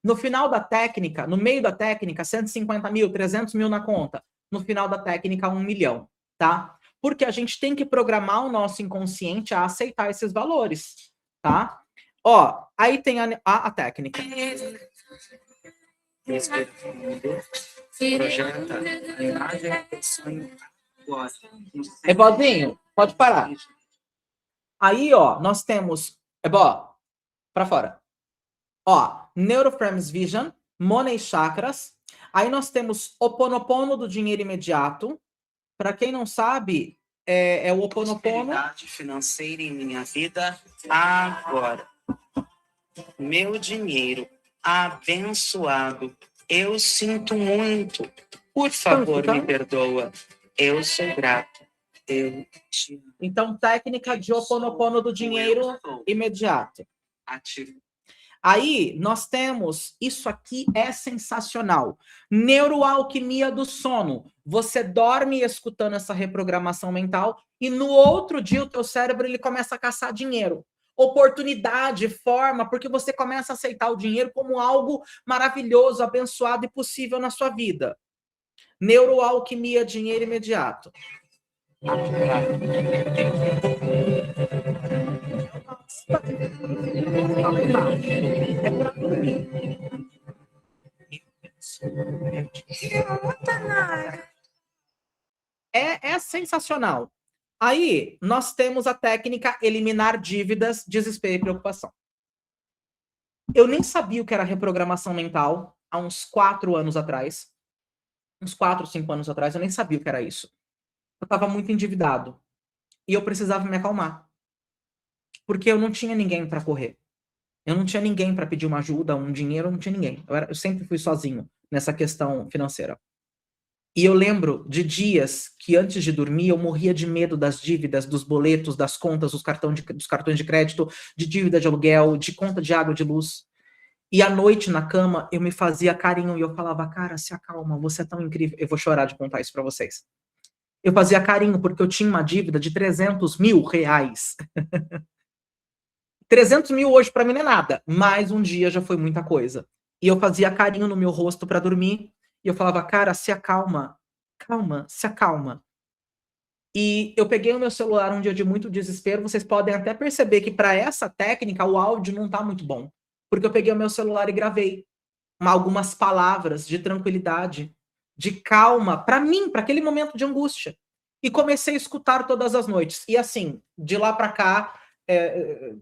No final da técnica, no meio da técnica, 150 mil, 300 mil na conta. No final da técnica, 1 milhão, tá? Porque a gente tem que programar o nosso inconsciente a aceitar esses valores, tá? Ó, aí tem a técnica. Projeta a imagem do sonho agora. Evalzinho, pode parar. Aí, ó, nós temos... Ebó, pra fora. Ó, Neurofriends Vision, Money Chakras. Aí nós temos Ho'oponopono do dinheiro imediato. Para quem não sabe, é o Ho'oponopono... Prosperidade financeira em minha vida agora. Meu dinheiro abençoado. Eu sinto muito. Por favor, me perdoa. Eu sou grato. Eu te amo. Então, técnica de Ho'oponopono do dinheiro imediato. Ativo. Aí, nós temos... Isso aqui é sensacional. Neuroalquimia do sono. Você dorme escutando essa reprogramação mental e no outro dia o teu cérebro ele começa a caçar dinheiro. Oportunidade, forma, porque você começa a aceitar o dinheiro como algo maravilhoso, abençoado e possível na sua vida. Neuroalquimia, dinheiro imediato. É sensacional. Aí, nós temos a técnica eliminar dívidas, desespero e preocupação. Eu nem sabia o que era reprogramação mental há uns 4 anos atrás. Uns 4, 5 anos atrás, eu nem sabia o que era isso. Eu estava muito endividado. E eu precisava me acalmar. Porque eu não tinha ninguém para correr. Eu não tinha ninguém para pedir uma ajuda, um dinheiro, eu não tinha ninguém. Eu sempre fui sozinho nessa questão financeira. E eu lembro de dias que antes de dormir eu morria de medo das dívidas, dos boletos, das contas, dos cartões de crédito, de dívida de aluguel, de conta de água, de luz. E à noite na cama eu me fazia carinho e eu falava, cara, se acalma, você é tão incrível. Eu vou chorar de contar isso para vocês. Eu fazia carinho porque eu tinha uma dívida de 300 mil reais. 300 mil hoje para mim não é nada, mas um dia já foi muita coisa. E eu fazia carinho no meu rosto para dormir, e eu falava, cara, se acalma, calma, se acalma. E eu peguei o meu celular um dia de muito desespero, vocês podem até perceber que para essa técnica o áudio não tá muito bom, porque eu peguei o meu celular e gravei algumas palavras de tranquilidade, de calma, para mim, para aquele momento de angústia. E comecei a escutar todas as noites. E assim, de lá para cá,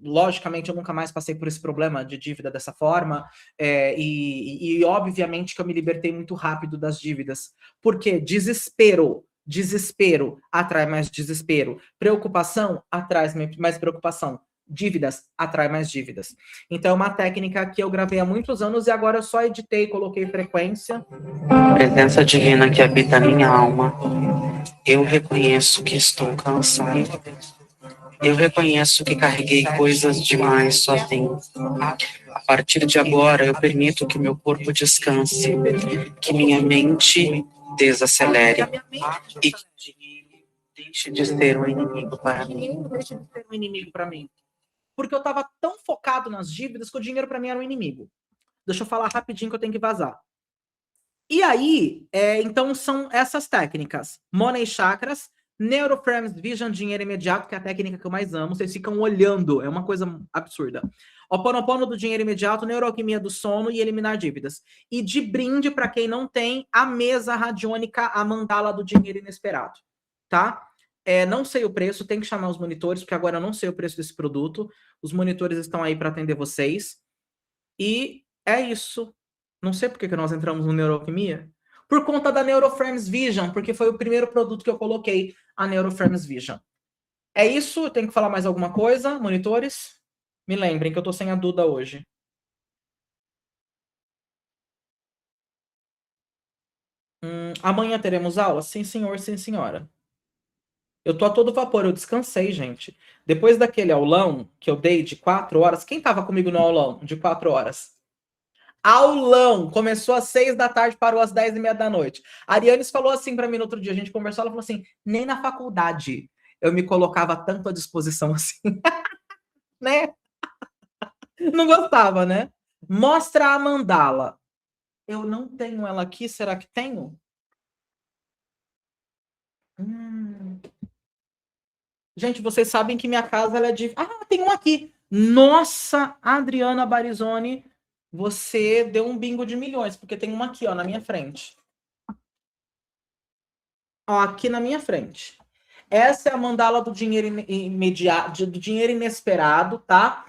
logicamente eu nunca mais passei por esse problema de dívida dessa forma, e obviamente que eu me libertei muito rápido das dívidas, porque desespero atrai mais desespero, preocupação atrai mais preocupação, dívidas atrai mais dívidas. Então é uma técnica que eu gravei há muitos anos e agora eu só editei, coloquei frequência. Presença divina que habita minha alma, eu reconheço que estou cansado. Eu reconheço que carreguei coisas demais sozinho. A partir de agora, eu permito que meu corpo descanse, que minha mente desacelere e que deixe de ser um inimigo para mim. Deixe de ser um inimigo para mim. Porque eu estava tão focado nas dívidas que o dinheiro para mim era um inimigo. Deixa eu falar rapidinho que eu tenho que vazar. E aí, então são essas técnicas. Money Chakras, Neuroframes Vision, dinheiro imediato, que é a técnica que eu mais amo. Vocês ficam olhando, é uma coisa absurda. Ho'oponopono do dinheiro imediato, neuroalquimia do sono e eliminar dívidas. E de brinde, para quem não tem, a mesa radiônica, a mandala do dinheiro inesperado. Tá? Não sei o preço, tem que chamar os monitores, porque agora eu não sei o preço desse produto. Os monitores estão aí para atender vocês. E é isso. Não sei por que nós entramos no Neuroalquimia. Por conta da Neuroframes Vision, porque foi o primeiro produto que eu coloquei, a Neuroframes Vision. É isso? Eu tenho que falar mais alguma coisa, monitores? Me lembrem que eu tô sem a Duda hoje. Amanhã teremos aula? Sim, senhor, sim, senhora. Eu tô a todo vapor, eu descansei, gente. Depois daquele aulão que eu dei de 4 horas, quem tava comigo no aulão de 4 horas? Aulão! Começou às 6 da tarde, parou às 10h30 da noite. A Ariane falou assim para mim no outro dia, a gente conversou, ela falou assim, nem na faculdade eu me colocava tanto à disposição assim. Né? Não gostava, né? Mostra a mandala. Eu não tenho ela aqui, será que tenho? Gente, vocês sabem que minha casa ela é de... Ah, tem um aqui. Nossa, Adriana Barizoni, você deu um bingo de milhões, porque tem uma aqui, ó, na minha frente. Ó, aqui na minha frente. Essa é a mandala do dinheiro imediato, do dinheiro inesperado, tá?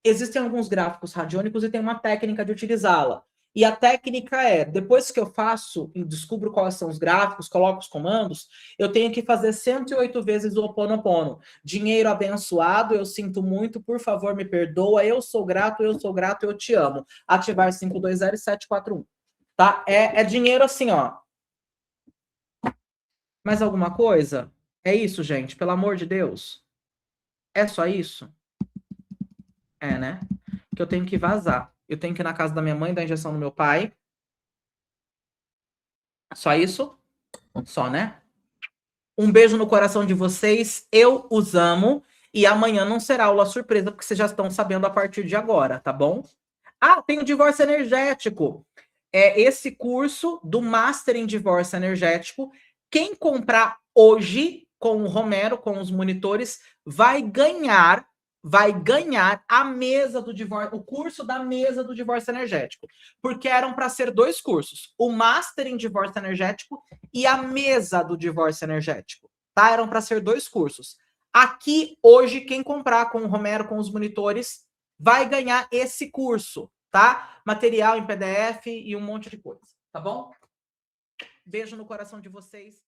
Existem alguns gráficos radiônicos e tem uma técnica de utilizá-la. E a técnica é, depois que eu faço e descubro quais são os gráficos, coloco os comandos, eu tenho que fazer 108 vezes o Ho'oponopono. Dinheiro abençoado, eu sinto muito, por favor, me perdoa, eu sou grato, eu te amo. Ativar 520-741. Tá? É dinheiro assim, ó. Mais alguma coisa? É isso, gente, pelo amor de Deus. É só isso? É, né? Que eu tenho que vazar. Eu tenho que ir na casa da minha mãe, dar injeção no meu pai. Só isso? Só, né? Um beijo no coração de vocês. Eu os amo. E amanhã não será aula surpresa, porque vocês já estão sabendo a partir de agora, tá bom? Ah, tem o divórcio energético. É esse curso do Master em Divórcio Energético. Quem comprar hoje com o Romero, com os monitores, vai ganhar a mesa do divórcio, o curso da mesa do divórcio energético. Porque eram para ser 2 cursos, o Master em Divórcio Energético e a mesa do divórcio energético, tá? Eram para ser 2 cursos. Aqui, hoje, quem comprar com o Romero, com os monitores, vai ganhar esse curso, tá? Material em PDF e um monte de coisa, tá bom? Beijo no coração de vocês.